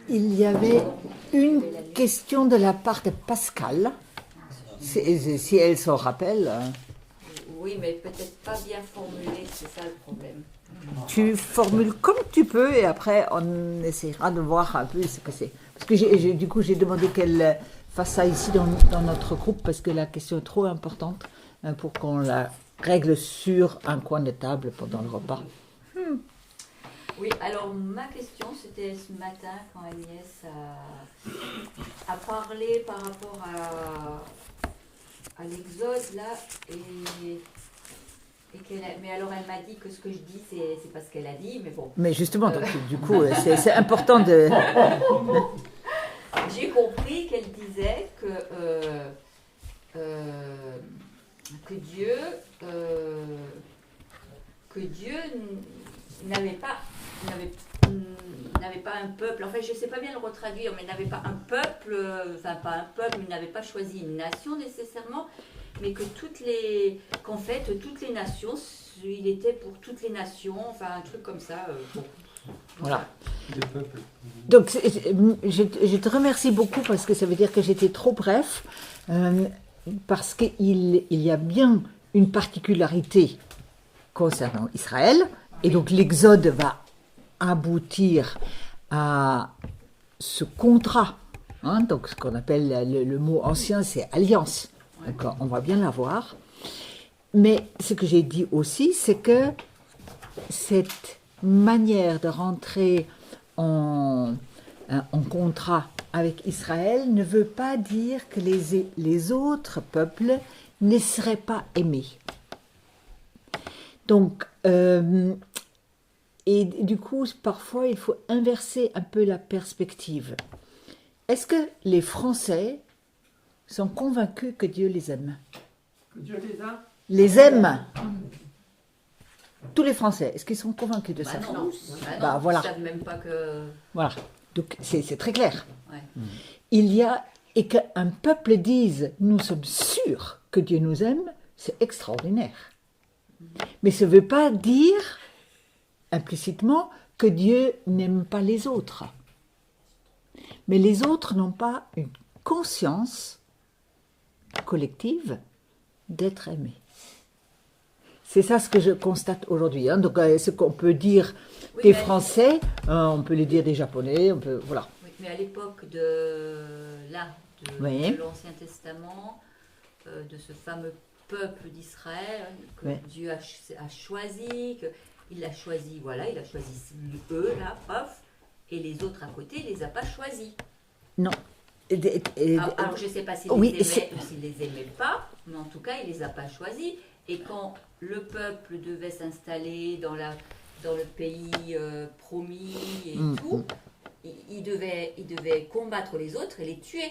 Il y avait une question de la part de Pascal, si elle s'en rappelle. Oui, mais peut-être pas bien formulée, c'est ça le problème. Tu formules comme tu peux et après on essaiera de voir un peu ce que c'est. Parce que du coup j'ai demandé qu'elle fasse ça ici dans notre groupe parce que la question est trop importante pour qu'on la règle sur un coin de table pendant le repas. Oui, alors ma question c'était ce matin quand Agnès a parlé par rapport à l'Exode là mais alors elle m'a dit que ce que je dis c'est pas ce qu'elle a dit, mais bon. Mais justement, donc, du coup c'est important de... J'ai compris qu'elle disait que Dieu n'avait pas un peuple. En fait, je ne sais pas bien le retraduire, mais n'avait pas un peuple, enfin pas un peuple, mais n'avait pas choisi une nation nécessairement, mais que qu'en fait, toutes les nations, il était pour toutes les nations, enfin un truc comme ça. Bon. Voilà. Donc, je te remercie beaucoup parce que ça veut dire que j'étais trop bref, parce qu'il y a bien une particularité concernant Israël, et donc l'Exode va aboutir à ce contrat, hein, donc ce qu'on appelle le mot ancien, c'est alliance. Donc on va bien l'avoir. Mais ce que j'ai dit aussi, c'est que cette manière de rentrer en contrat avec Israël ne veut pas dire que les autres peuples ne seraient pas aimés. Donc, et du coup, parfois, il faut inverser un peu la perspective. Est-ce que les Français sont convaincus que Dieu les aime? Que Dieu les aime. Tous les Français, est-ce qu'ils sont convaincus de ça? Non. Bah, voilà. Ils ne savent même pas que... Voilà, donc c'est très clair. Ouais. Il y a, et qu'un peuple dise « nous sommes sûrs que Dieu nous aime », c'est extraordinaire. Mais ça ne veut pas dire implicitement que Dieu n'aime pas les autres. Mais les autres n'ont pas une conscience collective d'être aimés. C'est ça ce que je constate aujourd'hui. Hein. Donc, ce qu'on peut dire des Français, on peut le dire des Japonais, on peut, voilà. Oui, mais à l'époque de l'Ancien Testament, de ce fameux peuple d'Israël que Dieu a choisi, il a choisi, voilà, il a choisi eux, là, paf, et les autres à côté, il les a pas choisis. Non. Alors je ne sais pas s'il les aimait ou s'il les aimait pas, mais en tout cas, il les a pas choisis. Et quand le peuple devait s'installer dans le pays promis et tout, il devait combattre les autres et les tuer.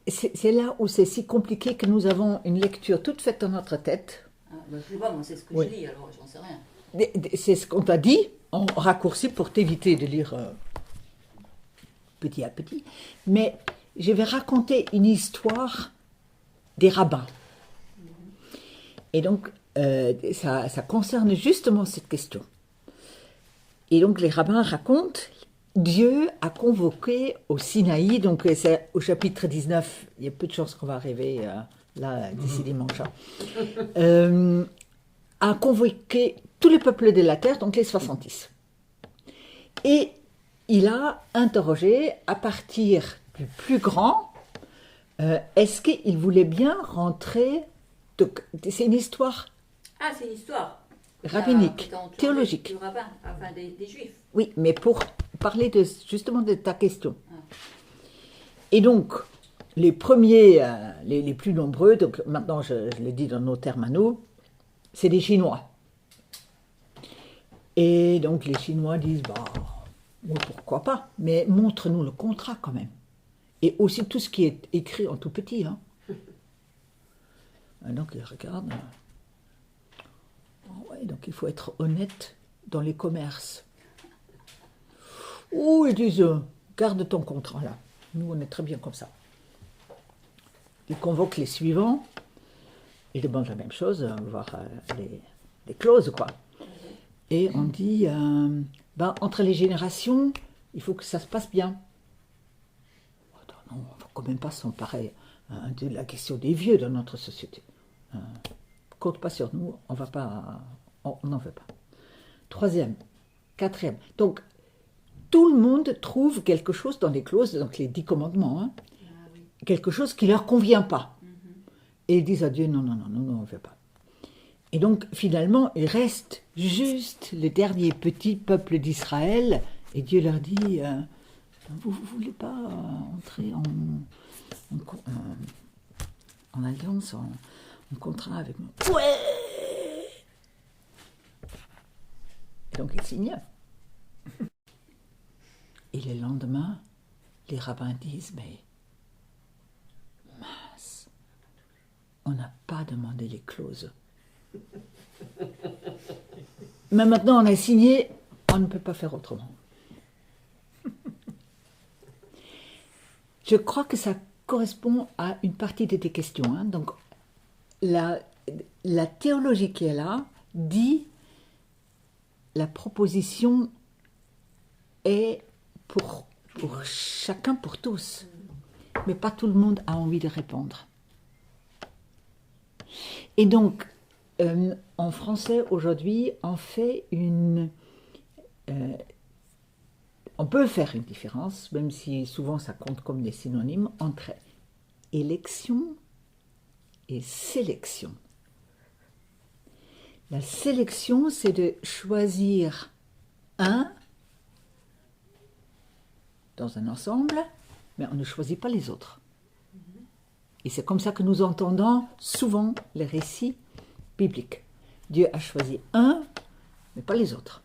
C'est là où c'est si compliqué que nous avons une lecture toute faite dans notre tête. Ah, ben, je sais pas, moi c'est ce que je lis, alors j'en sais rien. C'est ce qu'on t'a dit en raccourci pour t'éviter de lire petit à petit. Mais je vais raconter une histoire des rabbins. Et donc, ça concerne justement cette question. Et donc, les rabbins racontent, Dieu a convoqué au Sinaï, donc c'est au chapitre 19, il y a peu de chances qu'on va arriver là d'ici dimanche, a convoqué tous les peuples de la terre, donc les 70. Et il a interrogé, à partir du plus grand, est-ce qu'il voulait bien rentrer... Donc, c'est une histoire. Ah, c'est une histoire rabbinique, théologique. Du rabbin, enfin des juifs. Oui, mais pour parler justement de ta question. Ah. Et donc, les premiers, les plus nombreux, donc maintenant je le dis dans nos termes à nous, c'est des Chinois. Et donc les Chinois disent, bah, oui, pourquoi pas, mais montre-nous le contrat quand même. Et aussi tout ce qui est écrit en tout petit, hein. Donc ils regardent. Ouais, donc il faut être honnête dans les commerces. Ou ils disent, garde ton contrat là. Nous on est très bien comme ça. Ils convoquent les suivants. Ils demandent la même chose, voir les clauses quoi. Et on dit, entre les générations, il faut que ça se passe bien. Attends, non, on ne va quand même pas s'emparer de la question des vieux dans notre société. Compte pas sur nous, on n'en veut pas. Troisième, quatrième. Donc, tout le monde trouve quelque chose dans les clauses, donc les 10 commandements, quelque chose qui ne leur convient pas. Et ils disent à Dieu, non, on ne veut pas. Et donc, finalement, il reste juste le dernier petit peuple d'Israël, et Dieu leur dit, vous ne voulez pas entrer en alliance, en contrat avec moi? Ouais. Et donc, ils signent. Et le lendemain, les rabbins disent, mais mince, on n'a pas demandé les clauses. Mais maintenant on a signé, on ne peut pas faire autrement. Je crois que ça correspond à une partie de tes questions. Hein. Donc la théologie qui est là dit la proposition est pour chacun, pour tous. Mais pas tout le monde a envie de répondre. Et donc, en français, aujourd'hui, on peut faire une différence, même si souvent ça compte comme des synonymes, entre élection et sélection. La sélection, c'est de choisir un dans un ensemble, mais on ne choisit pas les autres. Et c'est comme ça que nous entendons souvent les récits bibliques. Dieu a choisi un, mais pas les autres.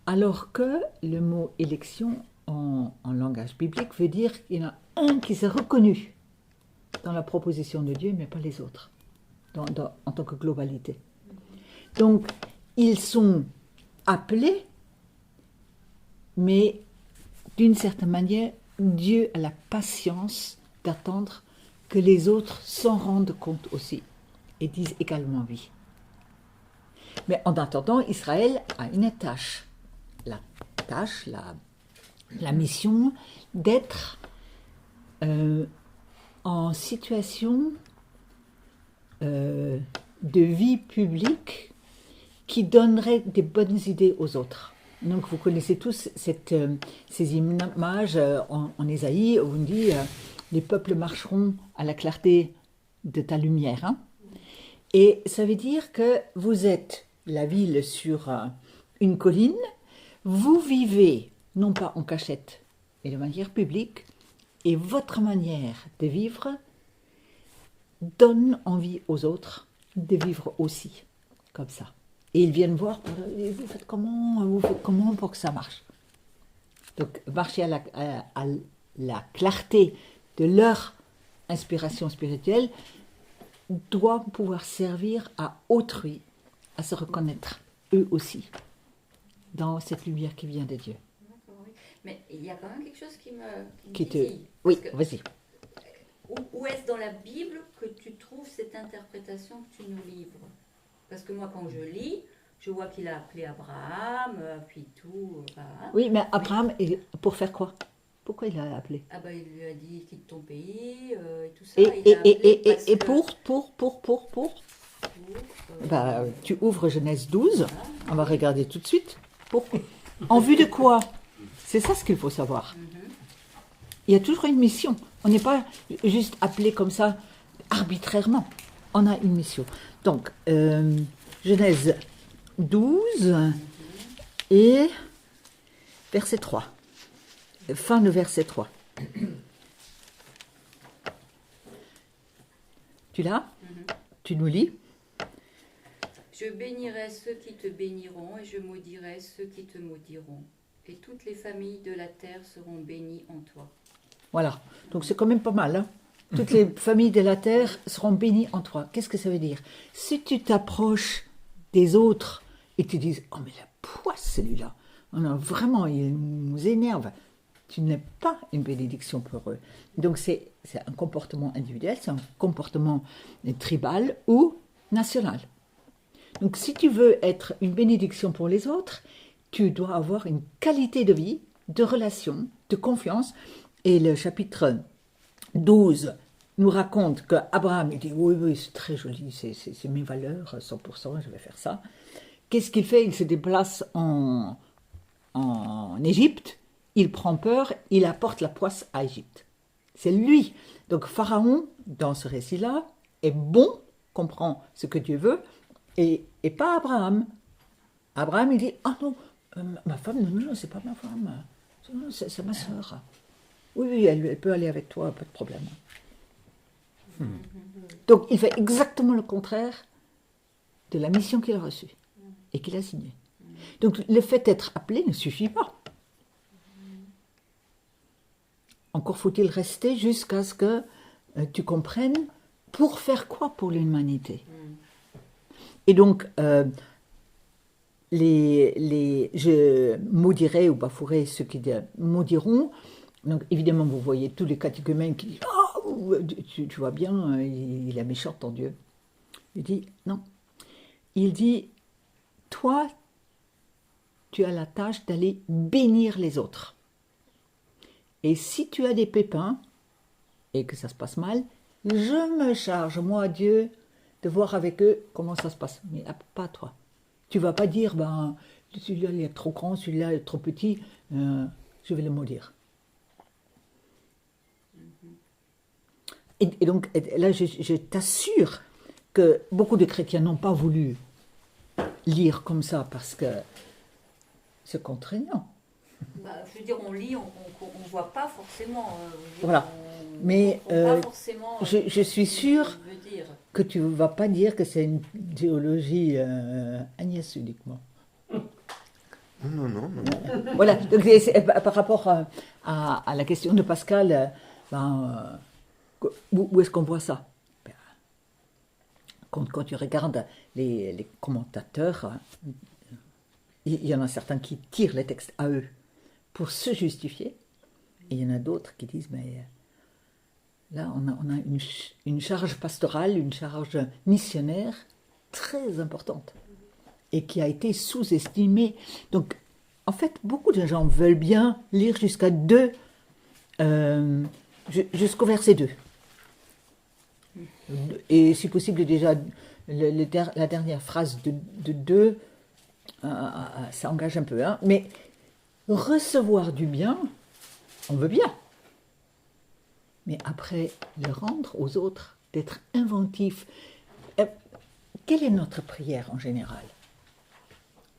Alors que le mot élection en langage biblique veut dire qu'il y en a un qui s'est reconnu dans la proposition de Dieu, mais pas les autres, en tant que globalité. Donc, ils sont appelés, mais d'une certaine manière, Dieu a la patience d'attendre que les autres s'en rendent compte aussi et disent également oui. Mais en attendant, Israël a une tâche. La mission d'être en situation de vie publique qui donnerait des bonnes idées aux autres. Donc vous connaissez tous ces images en Ésaïe où on dit les peuples marcheront à la clarté de ta lumière. Hein. Et ça veut dire que vous êtes la ville sur une colline, vous vivez non pas en cachette, mais de manière publique, et votre manière de vivre donne envie aux autres de vivre aussi, comme ça. Et ils viennent voir, vous faites comment pour que ça marche. Donc marcher à la clarté de leur inspiration spirituelle doit pouvoir servir à autrui à se reconnaître, eux aussi, dans cette lumière qui vient de Dieu. D'accord, oui. Mais il y a quand même quelque chose qui me titille. Oui, vas-y. Où est-ce dans la Bible que tu trouves cette interprétation que tu nous livres? Parce que moi, quand je lis, je vois qu'il a appelé Abraham, puis tout. Oui, mais Abraham, pour faire quoi? Pourquoi il l'a appelé? Ah ben, il lui a dit quitte ton pays et tout ça. Et pour tu ouvres Genèse 12, on va regarder tout de suite. En vue de quoi? C'est ça ce qu'il faut savoir. Il y a toujours une mission. On n'est pas juste appelé comme ça arbitrairement. On a une mission. Donc, Genèse 12 et verset 3. Fin de verset 3. Tu l'as? Tu nous lis? Je bénirai ceux qui te béniront et je maudirai ceux qui te maudiront. Et toutes les familles de la terre seront bénies en toi. Voilà, donc c'est quand même pas mal. Hein. Toutes les familles de la terre seront bénies en toi. Qu'est-ce que ça veut dire? Si tu t'approches des autres et tu dis « Oh mais la poisse celui-là, vraiment il nous énerve », tu n'es pas une bénédiction pour eux. Donc c'est un comportement individuel, c'est un comportement tribal ou national. Donc si tu veux être une bénédiction pour les autres, tu dois avoir une qualité de vie, de relation, de confiance. Et le chapitre 12 nous raconte qu'Abraham, il dit, oui, c'est très joli, c'est mes valeurs, 100%, je vais faire ça. Qu'est-ce qu'il fait? Il se déplace en Égypte, il prend peur, il apporte la poisse à Égypte. C'est lui. Donc Pharaon, dans ce récit-là, est bon, comprend ce que Dieu veut, et pas Abraham. Abraham, il dit, ah non, ma femme, non, c'est pas ma femme, c'est ma soeur. Oui, elle peut aller avec toi, pas de problème. Donc il fait exactement le contraire de la mission qu'il a reçue et qu'il a signée. Donc le fait d'être appelé ne suffit pas. Encore faut-il rester jusqu'à ce que tu comprennes pour faire quoi pour l'humanité. Et donc, je maudirai ou bafouerai ceux qui maudiront. Donc évidemment, vous voyez tous les catéchumènes qui disent « Oh, tu vois bien, il est méchant ton Dieu. » Il dit « Non. » Il dit « Toi, tu as la tâche d'aller bénir les autres. Et si tu as des pépins et que ça se passe mal, je me charge, moi, Dieu, de voir avec eux comment ça se passe. Mais pas toi. Tu ne vas pas dire, celui-là il est trop grand, celui-là est trop petit, je vais le maudire. Et donc, là, je t'assure que beaucoup de chrétiens n'ont pas voulu lire comme ça parce que c'est contraignant. Je veux dire, on lit, on ne voit pas forcément. Voilà. Mais je suis sûre que tu ne vas pas dire que c'est une théologie Agnès uniquement. Non. Voilà. Donc, par rapport à la question de Pascal, où est-ce qu'on voit ça? Quand tu regardes les commentateurs, il y en a certains qui tirent les textes à eux pour se justifier, et il y en a d'autres qui disent, mais là on a une charge pastorale, une charge missionnaire très importante, et qui a été sous-estimée. Donc, en fait, beaucoup de gens veulent bien lire jusqu'à 2, jusqu'au verset 2. Et si possible, déjà, la dernière phrase de 2, ça engage un peu, hein, mais recevoir du bien, on veut bien. Mais après, le rendre aux autres, d'être inventif. Quelle est notre prière en général?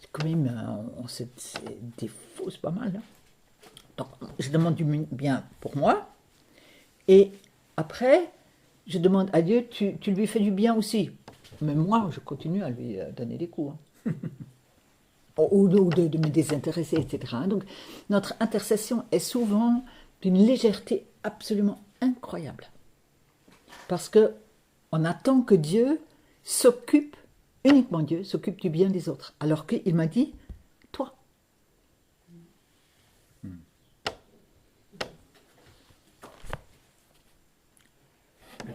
C'est quand même, on se défausse pas mal. Hein. Donc, je demande du bien pour moi, et après, je demande à Dieu, tu lui fais du bien aussi. Mais moi, je continue à lui donner des coups. Hein. ou de me désintéresser, etc. Donc, notre intercession est souvent d'une légèreté absolument incroyable. Parce qu'on attend que Dieu s'occupe, uniquement Dieu, s'occupe du bien des autres. Alors qu'il m'a dit, toi.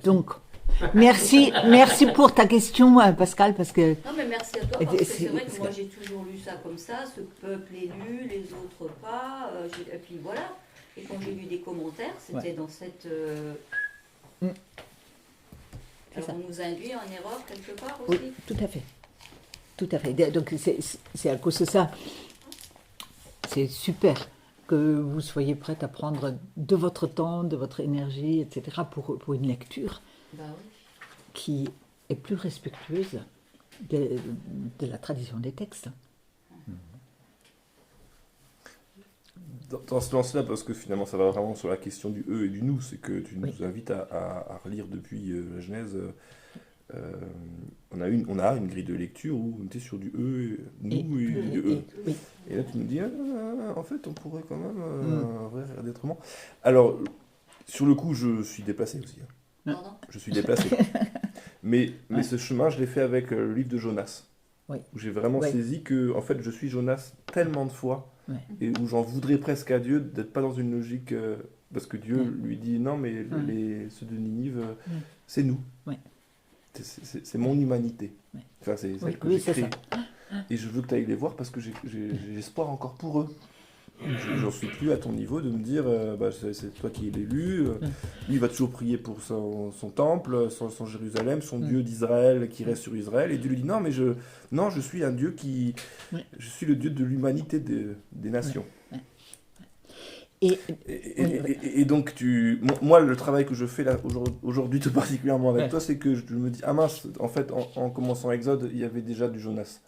Donc, merci pour ta question, Pascal, parce que... Non, mais merci à toi, parce que c'est vrai que moi j'ai toujours lu ça comme ça, ce peuple élu, les autres pas, et puis voilà. Et quand j'ai lu des commentaires, c'était dans cette... Alors on nous induit en erreur quelque part aussi. Oui, tout à fait. Tout à fait. Donc c'est à cause de ça. C'est super que vous soyez prête à prendre de votre temps, de votre énergie, etc. pour une lecture qui est plus respectueuse de la tradition des textes. Dans ce sens-là, parce que finalement ça va vraiment sur la question du eux et du nous, c'est que tu nous invites à relire depuis la Genèse. On a une grille de lecture où on était sur du eux, nous et du eux. Et là tu nous dis, en fait on pourrait quand même regarder autrement. Alors, sur le coup, je suis déplacé aussi. Hein. Je suis déplacé. mais ce chemin, je l'ai fait avec le livre de Jonas. Où j'ai vraiment saisi que, en fait, je suis Jonas tellement de fois. Et où j'en voudrais presque à Dieu d'être pas dans une logique parce que Dieu lui dit non mais ceux de Ninive c'est nous, c'est mon humanité, enfin c'est celle que j'ai créée. et je veux que tu ailles les voir parce que j'ai espoir encore pour eux. J'en suis plus à ton niveau de me dire c'est toi qui es l'élu, lui il va toujours prier pour son temple, son Jérusalem, son Dieu d'Israël qui reste sur Israël, et Dieu lui dit non mais je suis un Dieu je suis le Dieu de l'humanité des nations. Et donc moi le travail que je fais là aujourd'hui tout particulièrement avec toi, c'est que je me dis ah mince, en fait en commençant Exode il y avait déjà du Jonas,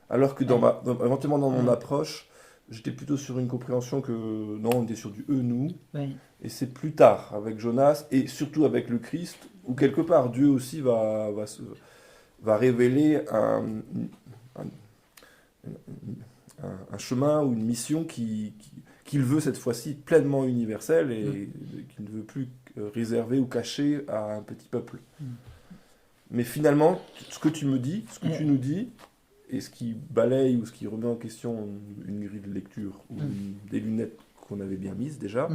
alors que éventuellement dans mon approche j'étais plutôt sur une compréhension que non, on était sur du nous, et c'est plus tard avec Jonas et surtout avec le Christ où quelque part Dieu aussi va révéler un chemin ou une mission qu'il veut cette fois-ci pleinement universelle et qu'il ne veut plus réserver ou cacher à un petit peuple. Mais finalement, ce que tu nous dis, et ce qui balaye ou ce qui remet en question une grille de lecture ou des lunettes qu'on avait bien mises déjà,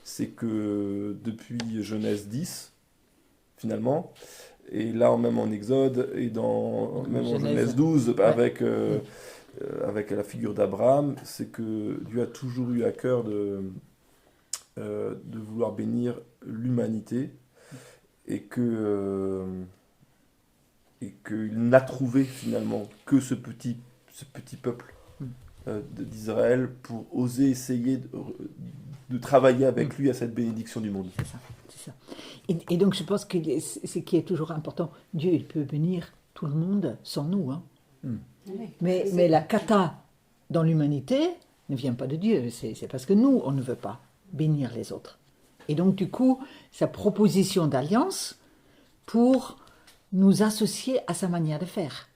c'est que depuis Genèse 10, finalement, et là même en Exode, et même en Genèse 12, avec la figure d'Abraham, c'est que Dieu a toujours eu à cœur de vouloir bénir l'humanité, et qu'il n'a trouvé finalement que ce petit peuple d'Israël pour oser essayer de travailler avec lui à cette bénédiction du monde. C'est ça. Et donc je pense que ce qui est toujours important, Dieu il peut bénir tout le monde sans nous. Mais la cata dans l'humanité ne vient pas de Dieu, c'est parce que nous on ne veut pas bénir les autres. Et donc du coup, sa proposition d'alliance pour nous associer à sa manière de faire,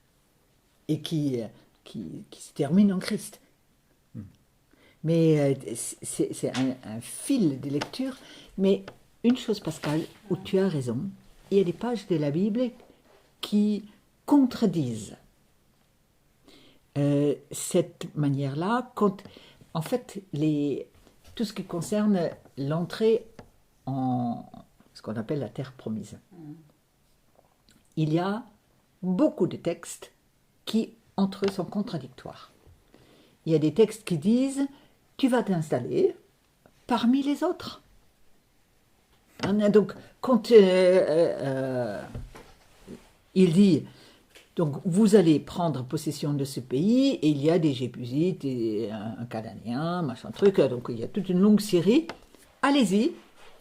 et qui se termine en Christ. Mais c'est un fil de lecture. Mais une chose, Pascal, où tu as raison, il y a des pages de la Bible qui contredisent cette manière-là. En fait, tout ce qui concerne l'entrée en ce qu'on appelle la terre promise. Il y a beaucoup de textes qui, entre eux, sont contradictoires. Il y a des textes qui disent « tu vas t'installer parmi les autres ». Donc, quand il dit « donc vous allez prendre possession de ce pays, et il y a des Jébusites, et un Cananéen, machin truc, donc il y a toute une longue série, allez-y ».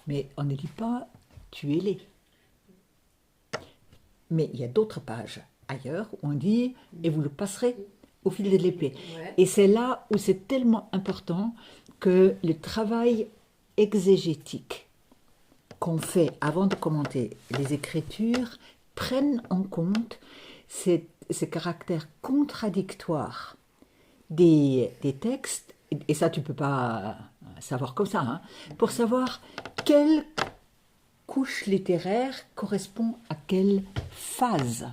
Mais on ne dit pas « tuez-les ». Mais il y a d'autres pages ailleurs où on dit « et vous le passerez au fil de l'épée ». Et c'est là où c'est tellement important que le travail exégétique qu'on fait avant de commenter les Écritures prenne en compte ce caractère contradictoire des textes, et ça tu ne peux pas savoir comme ça, pour savoir quelle couche littéraire correspond à quelle phase.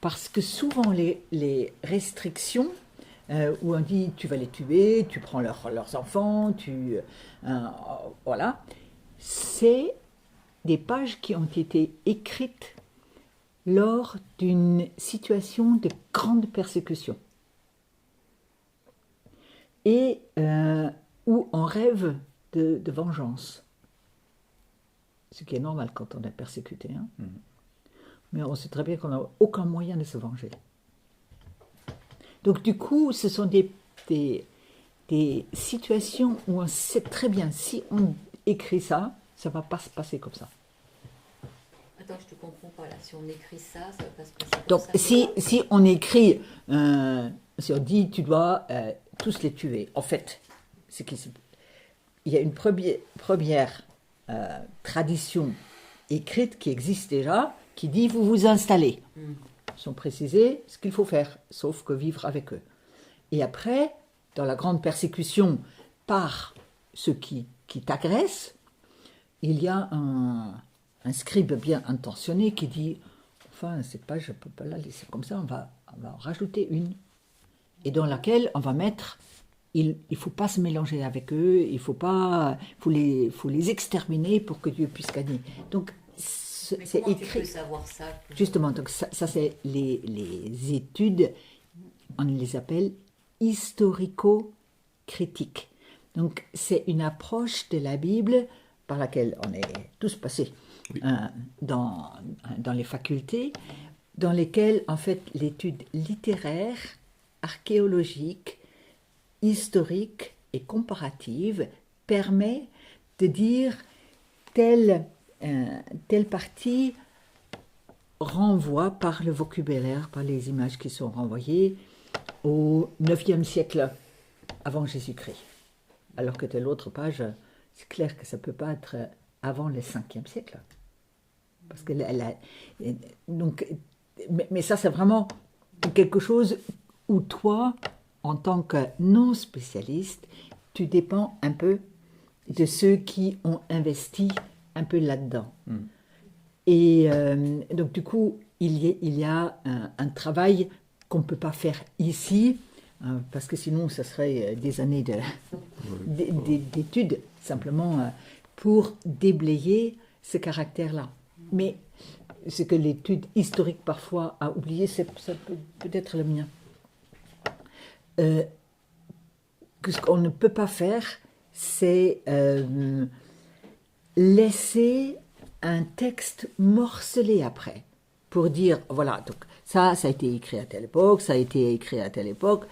Parce que souvent les restrictions, où on dit tu vas les tuer, tu prends leurs enfants, voilà, c'est des pages qui ont été écrites lors d'une situation de grande persécution. Et où on rêve de vengeance. Ce qui est normal quand on est persécuté. Mais on sait très bien qu'on n'a aucun moyen de se venger. Donc du coup, ce sont des situations où on sait très bien, si on écrit ça ne va pas se passer comme ça. Attends, je ne te comprends pas là. Si on écrit ça va pas se passer comme donc, ça. Donc si on écrit, si on dit tu dois tous les tuer, en fait, il y a une première tradition écrite qui existe déjà, qui dit vous vous installez. Ils sont précisés ce qu'il faut faire, sauf que vivre avec eux. Et après, dans la grande persécution par ceux qui t'agressent, il y a un scribe bien intentionné qui dit enfin, cette page, je ne peux pas la laisser comme ça, on va en rajouter une. Et dans laquelle on va mettre il ne faut pas se mélanger avec eux, il faut les exterminer pour que Dieu puisse gagner. Donc, c'est écrit. Tu peux savoir ça Justement, donc ça c'est les études on les appelle historico-critiques. Donc c'est une approche de la Bible par laquelle on est tous passés dans les facultés, dans lesquelles en fait l'étude littéraire, archéologique, historique et comparative permet de dire telle partie renvoie par le vocabulaire, par les images qui sont renvoyées au 9e siècle avant Jésus-Christ. Alors que de l'autre page, c'est clair que ça ne peut pas être avant le 5e siècle. Parce que donc, mais ça, c'est vraiment quelque chose où toi, en tant que non-spécialiste, tu dépends un peu de ceux qui ont investi un peu là-dedans. Et donc, du coup, il y a un travail qu'on ne peut pas faire ici, parce que sinon, ça serait des années d'études, simplement pour déblayer ce caractère-là. Mais ce que l'étude historique parfois a oublié, ça peut être le mien. Ce qu'on ne peut pas faire, c'est laisser un texte morcelé après, pour dire, voilà, donc ça a été écrit à telle époque, ça a été écrit à telle époque.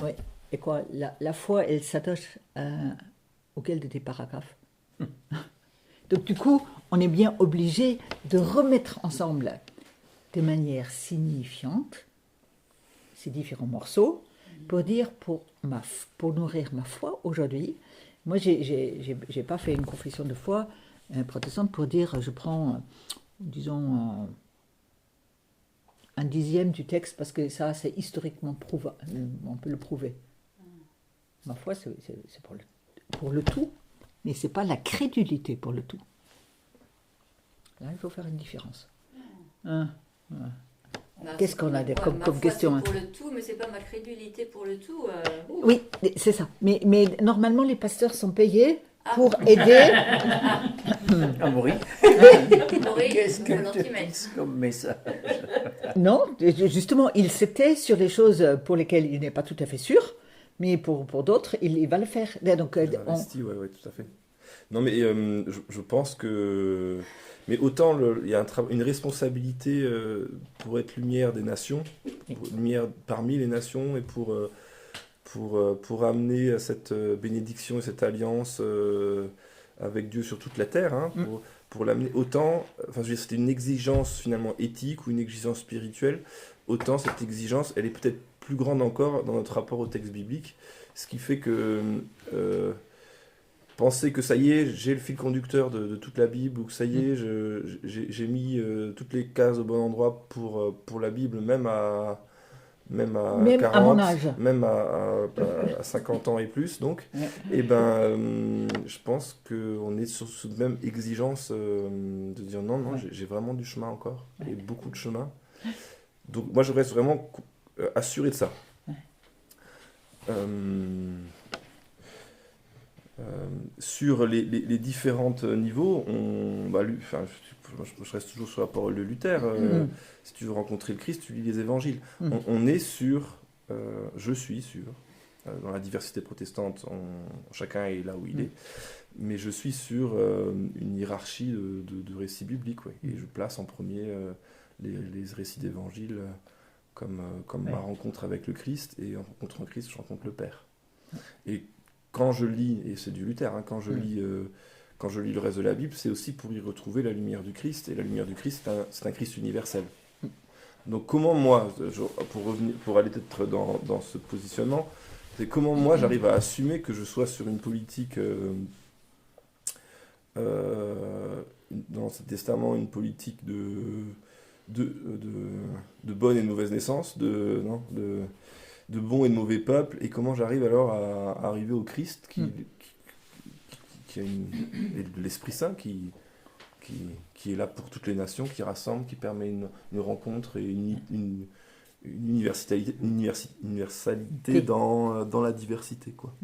Oui. Et quoi, la foi, elle s'attache auquel de tes paragraphes. Donc du coup, on est bien obligé de remettre ensemble de manière signifiante ces différents morceaux pour dire, pour nourrir ma foi aujourd'hui. Moi, j'ai pas fait une confession de foi protestante pour dire, je prends, disons, un dixième du texte parce que ça, c'est historiquement prouvé, on peut le prouver. Ma foi, c'est pour le tout, mais c'est pas la crédulité pour le tout. Là, il faut faire une différence. Qu'est-ce qu'on a comme question? C'est pour le tout, mais c'est pas ma crédulité pour le tout. Oui, c'est ça. Mais normalement, les pasteurs sont payés pour aider. Amaury, Qu'est-ce que tu mets comme message? Non, justement, il s'était sur les choses pour lesquelles il n'est pas tout à fait sûr, mais pour d'autres, il va le faire. Donc, oui, tout à fait. Non, mais je pense que... Mais autant il y a une responsabilité pour être lumière des nations, lumière parmi les nations, et pour amener à cette bénédiction et cette alliance avec Dieu sur toute la terre, hein, pour l'amener autant, enfin je veux dire, c'était une exigence finalement éthique ou une exigence spirituelle, autant cette exigence, elle est peut-être plus grande encore dans notre rapport au texte biblique, ce qui fait que penser que ça y est, j'ai le fil conducteur de toute la Bible, ou que ça y est, j'ai mis toutes les cases au bon endroit pour la Bible, même à 40, à mon âge. Même à 50 ans et plus, donc, et je pense qu'on est sur cette même exigence de dire non, j'ai vraiment du chemin encore, et beaucoup de chemin. Donc moi, je reste vraiment assuré de ça. Sur les différents niveaux, je reste toujours sur la parole de Luther. Si tu veux rencontrer le Christ, tu lis les évangiles. On est sur, je suis sûr, dans la diversité protestante, chacun est là où il est, mais je suis sur une hiérarchie de récits bibliques, et je place en premier les récits d'évangiles comme ma rencontre avec le Christ, et en rencontrant Christ, je rencontre le Père. Et quand je lis, et c'est du Luther, quand je lis le reste de la Bible, c'est aussi pour y retrouver la lumière du Christ, et la lumière du Christ, c'est un Christ universel. Donc comment moi, pour aller peut-être dans ce positionnement, c'est comment moi j'arrive à assumer que je sois sur une politique, dans ce testament, une politique de bonne et de mauvaise naissance, de bon et de mauvais peuple, et comment j'arrive alors à arriver au Christ qui a l'Esprit Saint qui est là pour toutes les nations, qui rassemble, qui permet une rencontre et une universalité dans la diversité, quoi.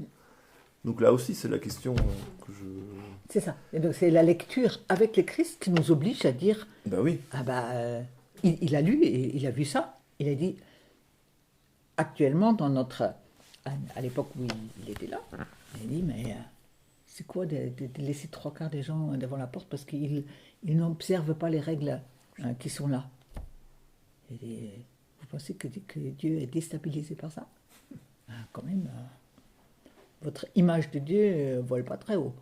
Donc là aussi, c'est la question que je... C'est ça. Et donc c'est la lecture avec le Christ qui nous oblige à dire... Ben oui. Il a lu et il a vu ça. Il a dit... actuellement, à l'époque où il était là, il dit, mais c'est quoi de laisser 3/4 des gens devant la porte parce qu'ils n'observent pas les règles qui sont là. Et vous pensez que Dieu est déstabilisé par ça? Quand même, votre image de Dieu ne vole pas très haut.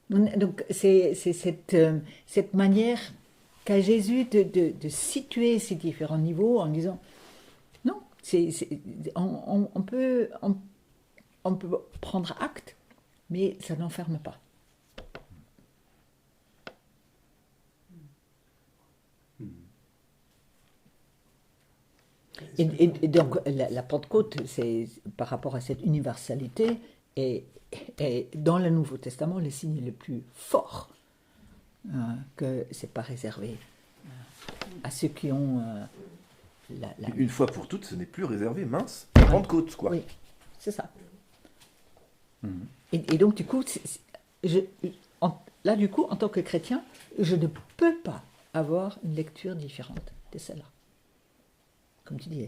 Donc c'est cette manière qu'a Jésus de situer ces différents niveaux en disant non, on peut prendre acte, mais ça n'enferme pas. Et donc la Pentecôte, c'est par rapport à cette universalité, et dans le Nouveau Testament, le signe le plus fort, que c'est pas réservé à ceux qui ont Une fois pour toutes, ce n'est plus réservé, mince, Pentecôte, quoi. Oui, c'est ça. Et donc, du coup, là, du coup, en tant que chrétien, je ne peux pas avoir une lecture différente de celle-là. Comme tu dis,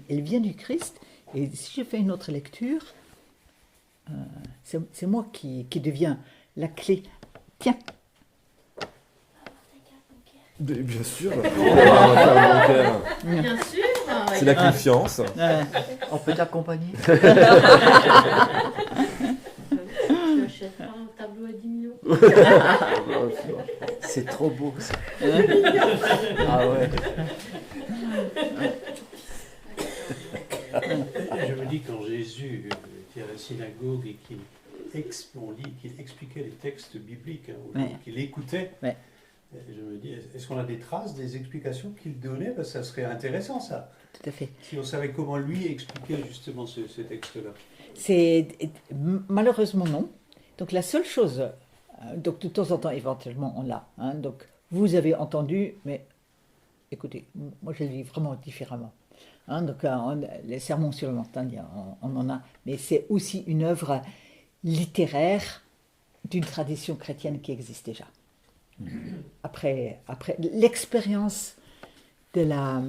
elle vient du Christ, et si je fais une autre lecture, c'est moi qui deviens la clé. Tiens. Bien sûr. Bien sûr. C'est la confiance. On peut t'accompagner. Tu achètes pas un tableau à 10 millions. C'est trop beau ça. Ah ouais. Je me dis quand Jésus était à la synagogue et on lit qu'il expliquait les textes bibliques, qu'il écoutait, je me dis, est-ce qu'on a des traces des explications qu'il donnait? Parce que ça serait intéressant ça. Tout à fait. Si on savait comment lui expliquait justement ce texte-là. Malheureusement non. Donc la seule chose, donc de temps en temps éventuellement on l'a. Donc vous avez entendu, mais écoutez, moi je le lis vraiment différemment. Donc les sermons sur le montagne, on en a, mais c'est aussi une œuvre littéraire d'une tradition chrétienne qui existe déjà. Après l'expérience de la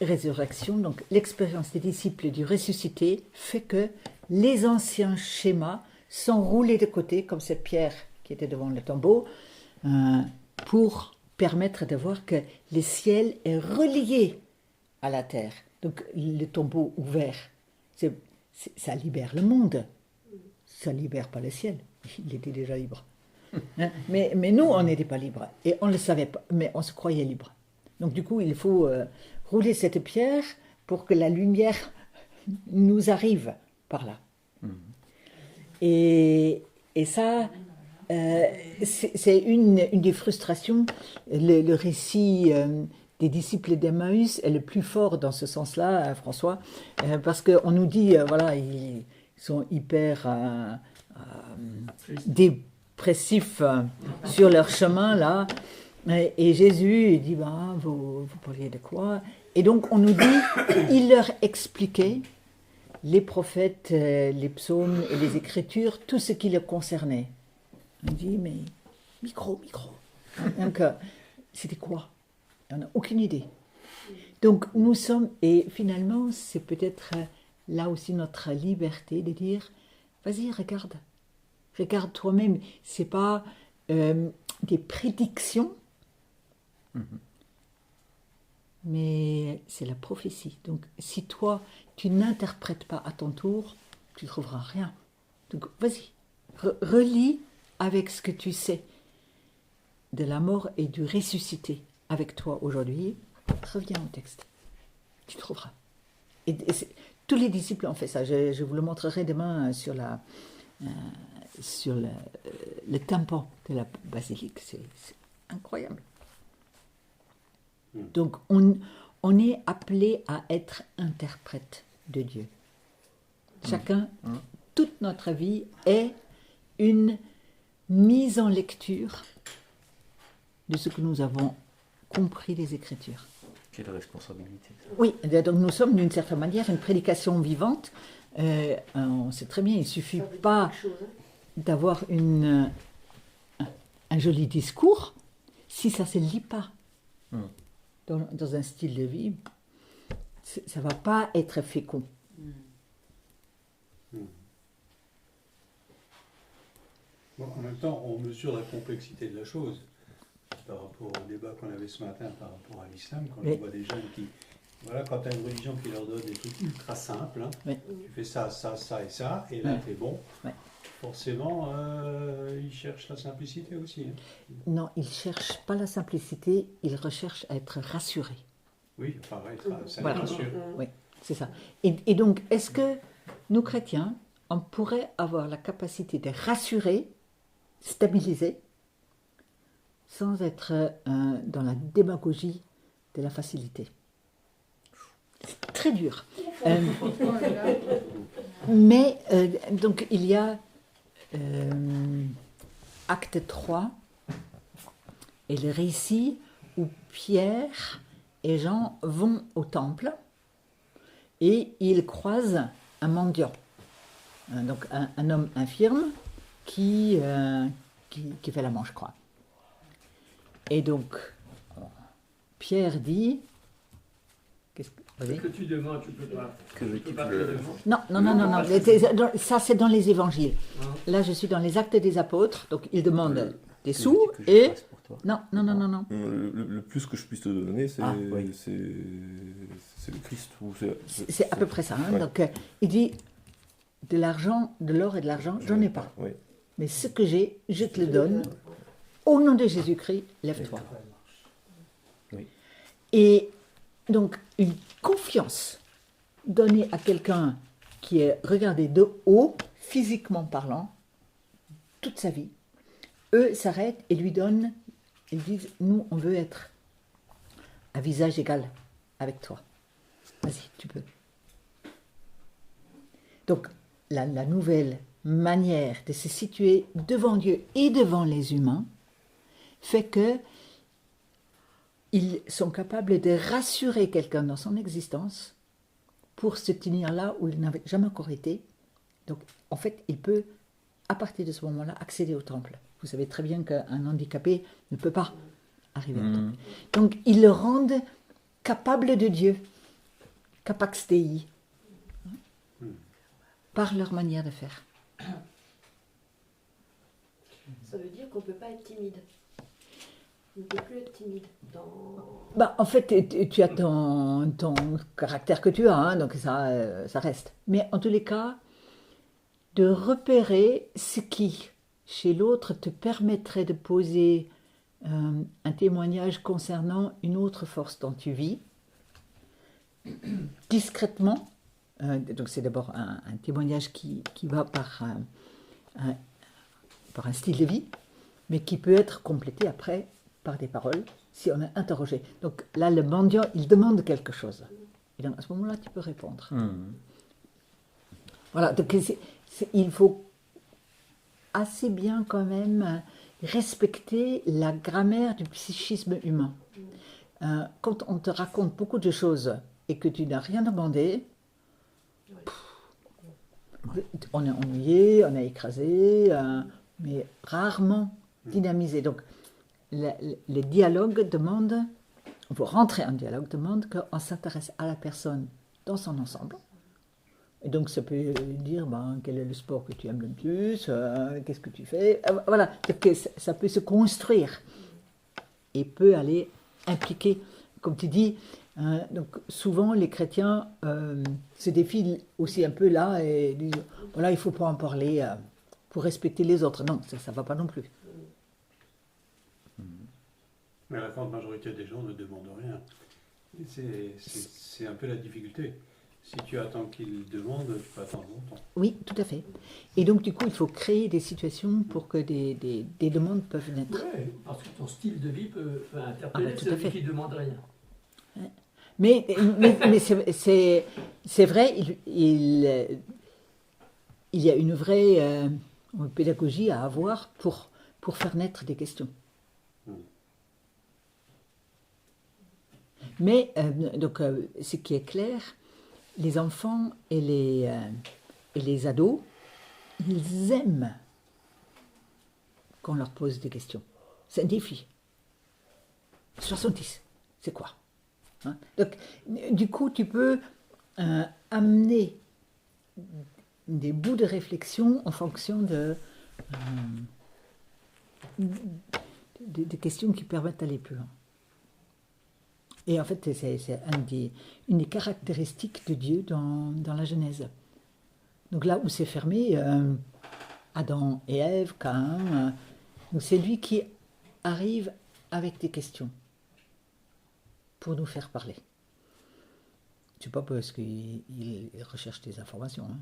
résurrection, donc l'expérience des disciples du ressuscité fait que les anciens schémas sont roulés de côté, comme cette pierre qui était devant le tombeau, pour permettre de voir que le ciel est relié à la terre. Donc le tombeau ouvert, ça libère le monde, ça ne libère pas le ciel, il était déjà libre. Mais nous, on n'était pas libres, et on ne le savait pas, mais on se croyait libre. Donc du coup, il faut rouler cette pierre pour que la lumière nous arrive par là. Et ça, c'est une des frustrations. Le récit des disciples d'Emmaüs est le plus fort dans ce sens-là, François, parce qu'on nous dit, voilà, ils sont hyper dépressifs sur leur chemin, là, et Jésus il dit, vous parliez de quoi? Et donc on nous dit, il leur expliquait les prophètes, les psaumes et les écritures, tout ce qui les concernait. On dit, mais micro. Donc, c'était quoi? On n'a aucune idée. Donc, nous sommes, et finalement, c'est peut-être là aussi notre liberté de dire, vas-y, regarde toi-même. C'est pas des prédictions, mais c'est la prophétie. Donc, si toi, tu n'interprètes pas à ton tour, tu ne trouveras rien. Donc, vas-y, relis avec ce que tu sais de la mort et du ressuscité avec toi aujourd'hui. Reviens au texte. Tu trouveras. Et tous les disciples ont fait ça. Je vous le montrerai demain sur le tympan de la basilique. C'est incroyable. Donc, on est appelé à être interprète de Dieu. Chacun, toute notre vie est une mise en lecture de ce que nous avons compris des Écritures. Quelle responsabilité. Oui, donc nous sommes d'une certaine manière une prédication vivante. On sait très bien, il ne suffit pas d'avoir un joli discours si ça ne se lit pas dans un style de vie. ça va pas être fécond. Bon, en même temps, on mesure la complexité de la chose par rapport au débat qu'on avait ce matin par rapport à l'islam, quand on voit des jeunes qui... Voilà, quand tu as une religion qui leur donne des trucs ultra simples, hein, tu fais ça, ça, ça et ça, et là, t'es bon. Forcément, ils cherchent la simplicité aussi. Hein. Non, ils ne cherchent pas la simplicité, ils recherchent à être rassurés. Oui, enfin, ça les rassure. Oui, c'est ça. Et donc, est-ce que nous, chrétiens, on pourrait avoir la capacité de rassurer, stabiliser, sans être dans la démagogie de la facilité? C'est très dur. Mais, donc, il y a Acte 3 et le récit où Pierre et Jean vont au temple et ils croisent un mendiant, donc un homme infirme qui fait la manche croix. Et donc, Pierre dit... Ce que tu demandes, tu peux pas. Que veux-tu pas que le... Non. Ça, c'est dans les évangiles. Là, je suis dans les Actes des apôtres, donc ils demandent des sous et... Non. Le plus que je puisse te donner, c'est le Christ. C'est à peu près ça. Hein. Ouais. Donc, il dit, de l'argent, de l'or et de l'argent, j'en ai pas. Oui. Mais ce que j'ai, je te le donne. Au nom de Jésus-Christ, lève-toi. Oui. Et donc, une confiance donnée à quelqu'un qui est regardé de haut, physiquement parlant, toute sa vie, eux s'arrêtent et lui donnent, ils disent, nous, on veut être à visage égal avec toi. Vas-y, tu peux. Donc, la nouvelle manière de se situer devant Dieu et devant les humains fait que ils sont capables de rassurer quelqu'un dans son existence pour se tenir là où il n'avait jamais encore été. Donc, en fait, il peut, à partir de ce moment-là, accéder au temple. Vous savez très bien qu'un handicapé ne peut pas arriver au temple. Donc, ils le rendent capable de Dieu, capax Dei, par leur manière de faire. Ça veut dire qu'on ne peut pas être timide. On ne peut plus être timide. En fait, tu as ton caractère que tu as, hein, donc ça reste. Mais en tous les cas, de repérer ce qui, chez l'autre, te permettrait de poser un témoignage concernant une autre force dont tu vis, discrètement. Donc c'est d'abord un témoignage qui va par un style de vie, mais qui peut être complété après par des paroles, si on est interrogé. Donc là, le mendiant, il demande quelque chose. Et donc à ce moment-là, tu peux répondre. Voilà, donc il faut assez bien quand même respecter la grammaire du psychisme humain. Quand on te raconte beaucoup de choses et que tu n'as rien demandé, on est ennuyé, on est écrasé, mais rarement dynamisé. Donc, le dialogue demande, on faut rentrer en dialogue, demande qu'on s'intéresse à la personne dans son ensemble. Et donc, ça peut dire, quel est le sport que tu aimes le plus, qu'est-ce que tu fais, voilà, donc, ça peut se construire et peut aller impliquer, comme tu dis, donc souvent les chrétiens se défilent aussi un peu là et disent, voilà, il ne faut pas en parler pour respecter les autres. Non, ça ne va pas non plus. Mais la grande majorité des gens ne demandent rien. C'est un peu la difficulté. Si tu attends qu'ils demandent, tu peux attendre longtemps. Oui, tout à fait. Et donc, du coup, il faut créer des situations pour que des demandes peuvent naître. Oui, parce que ton style de vie peut interpeller celui qui ne demande rien. Ouais. Mais c'est vrai, il y a une vraie pédagogie à avoir pour faire naître des questions. Mais, donc, ce qui est clair, les enfants et les ados, ils aiment qu'on leur pose des questions. C'est un défi. 70, c'est quoi? Hein. Donc, du coup, tu peux amener des bouts de réflexion en fonction des questions qui permettent d'aller plus loin. Et en fait, c'est une des caractéristiques de Dieu dans la Genèse. Donc là où c'est fermé, Adam et Ève, Caïn, donc c'est lui qui arrive avec des questions pour nous faire parler. C'est pas parce qu'il recherche des informations. Hein.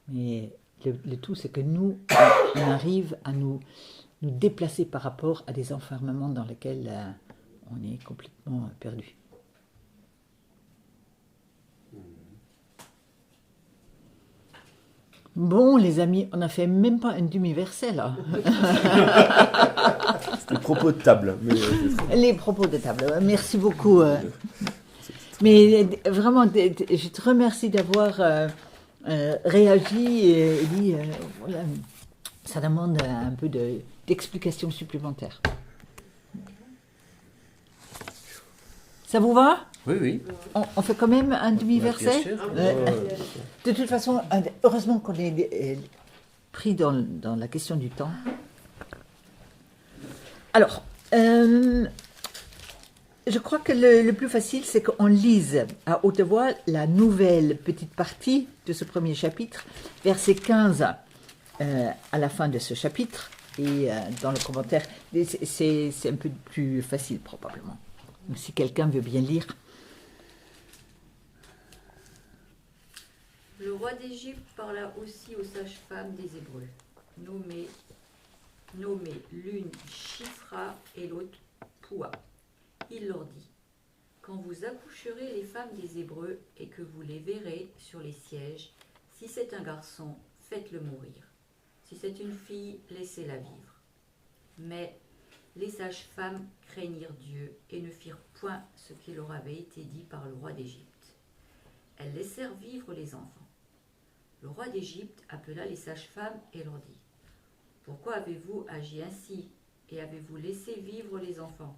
Mais le tout, c'est que nous, on arrive à nous déplacer par rapport à des enfermements dans lesquels on est complètement perdu. Bon, les amis, on n'a fait même pas un demi-verset, là. Les propos de table. Les propos de table. Merci beaucoup. Mais vraiment, je te remercie d'avoir réagi et dit, voilà, ça demande un peu d'explications supplémentaires. Ça vous va ? Oui, oui. On fait quand même un demi-verset ? Bien sûr. De toute façon, heureusement qu'on est pris dans la question du temps. Alors, je crois que le plus facile, c'est qu'on lise à haute voix la nouvelle petite partie de ce premier chapitre, verset 15 à la fin de ce chapitre, et dans le commentaire, c'est un peu plus facile probablement. Donc, si quelqu'un veut bien lire. Le roi d'Égypte parla aussi aux sages-femmes des Hébreux, nommées l'une Shifra et l'autre Poua. Il leur dit, quand vous accoucherez les femmes des Hébreux et que vous les verrez sur les sièges, si c'est un garçon, faites-le mourir. Si c'est une fille, laissez-la vivre. Mais les sages-femmes craignirent Dieu et ne firent point ce qui leur avait été dit par le roi d'Égypte. Elles laissèrent vivre les enfants. Le roi d'Égypte appela les sages-femmes et leur dit, « Pourquoi avez-vous agi ainsi et avez-vous laissé vivre les enfants ?»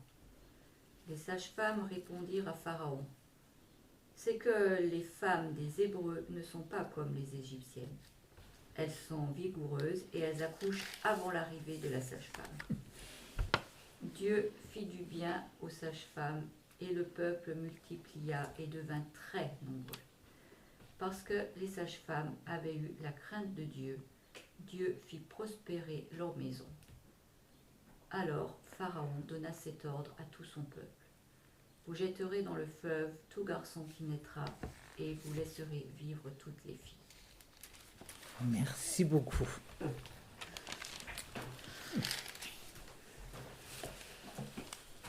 Les sages-femmes répondirent à Pharaon, « C'est que les femmes des Hébreux ne sont pas comme les Égyptiennes. Elles sont vigoureuses et elles accouchent avant l'arrivée de la sage-femme. » Dieu fit du bien aux sages-femmes et le peuple multiplia et devint très nombreux. Parce que les sages-femmes avaient eu la crainte de Dieu, Dieu fit prospérer leur maison. Alors Pharaon donna cet ordre à tout son peuple. Vous jetterez dans le fleuve tout garçon qui naîtra et vous laisserez vivre toutes les filles. Merci beaucoup.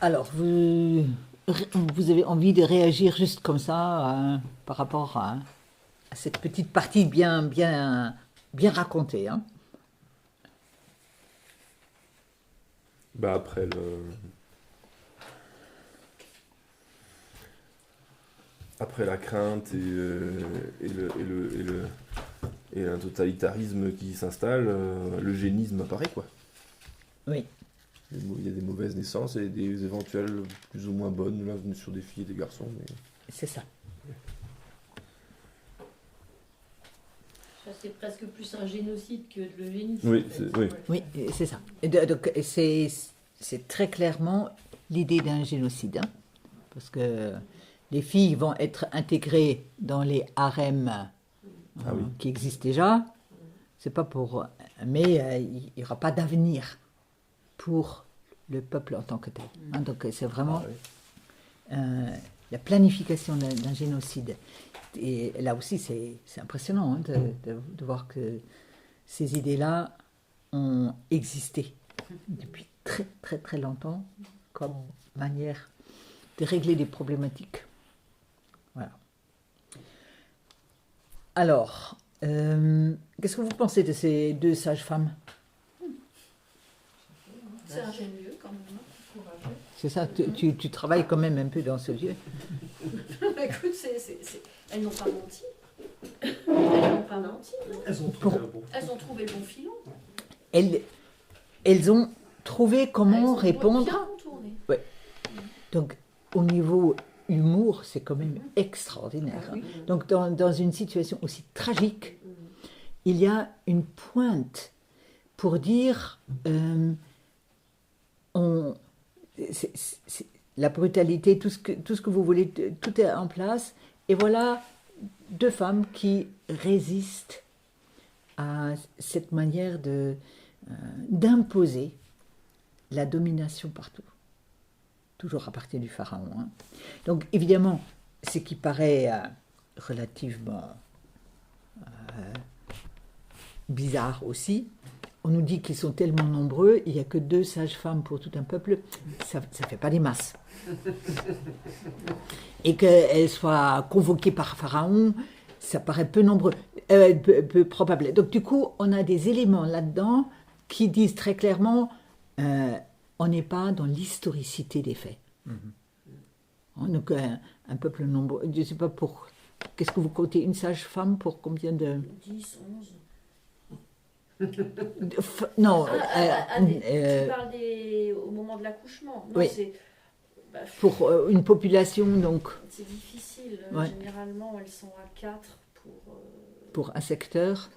Alors, vous avez envie de réagir juste comme ça par rapport à cette petite partie bien racontée, hein. Bah après la crainte et un totalitarisme qui s'installe, l'eugénisme apparaît, quoi. Oui. Il y a des mauvaises naissances et des éventuelles plus ou moins bonnes, là, sur des filles et des garçons. Mais... C'est ça. Ça, c'est presque plus un génocide que de l'eugénisme. Oui, oui, c'est ça. Donc, c'est très clairement l'idée d'un génocide, hein, parce que les filles vont être intégrées dans les harems qui existent déjà. C'est pas pour... Mais il n'y aura pas d'avenir pour le peuple en tant que tel. Hein, donc c'est vraiment la planification d'un génocide. Et là aussi, c'est impressionnant, hein, de voir que ces idées-là ont existé depuis très très très longtemps comme manière de régler des problématiques. Voilà. Alors, qu'est-ce que vous pensez de ces deux sages-femmes ? C'est ingénieux quand même, courageux. C'est ça, tu travailles quand même un peu dans ce lieu. Écoute, elles n'ont pas menti. Elles n'ont pas menti. Elles ont trouvé le bon filon. Elles ont trouvé comment répondre. Bien contourné. Ouais. Donc, au niveau humour, c'est quand même extraordinaire. Hein. Donc, dans une situation aussi tragique, il y a une pointe pour dire la brutalité, tout ce que vous voulez, tout est en place. Et voilà deux femmes qui résistent à cette manière d'imposer la domination partout. Toujours à partir du pharaon. Hein. Donc évidemment, ce qui paraît relativement bizarre aussi, on nous dit qu'ils sont tellement nombreux, il n'y a que 2 sages-femmes pour tout un peuple, ça ne fait pas des masses. Et qu'elles soient convoquées par Pharaon, ça paraît peu nombreux, peu probable. Donc du coup, on a des éléments là-dedans qui disent très clairement, on n'est pas dans l'historicité des faits. Donc un peuple nombreux, je ne sais pas pour... Qu'est-ce que vous comptez, une sage-femme pour combien de... 10, 11. Non. Tu parles au moment de l'accouchement. Non, oui. Pour une population, donc. C'est difficile. Ouais. Généralement, elles sont à 4 pour un secteur.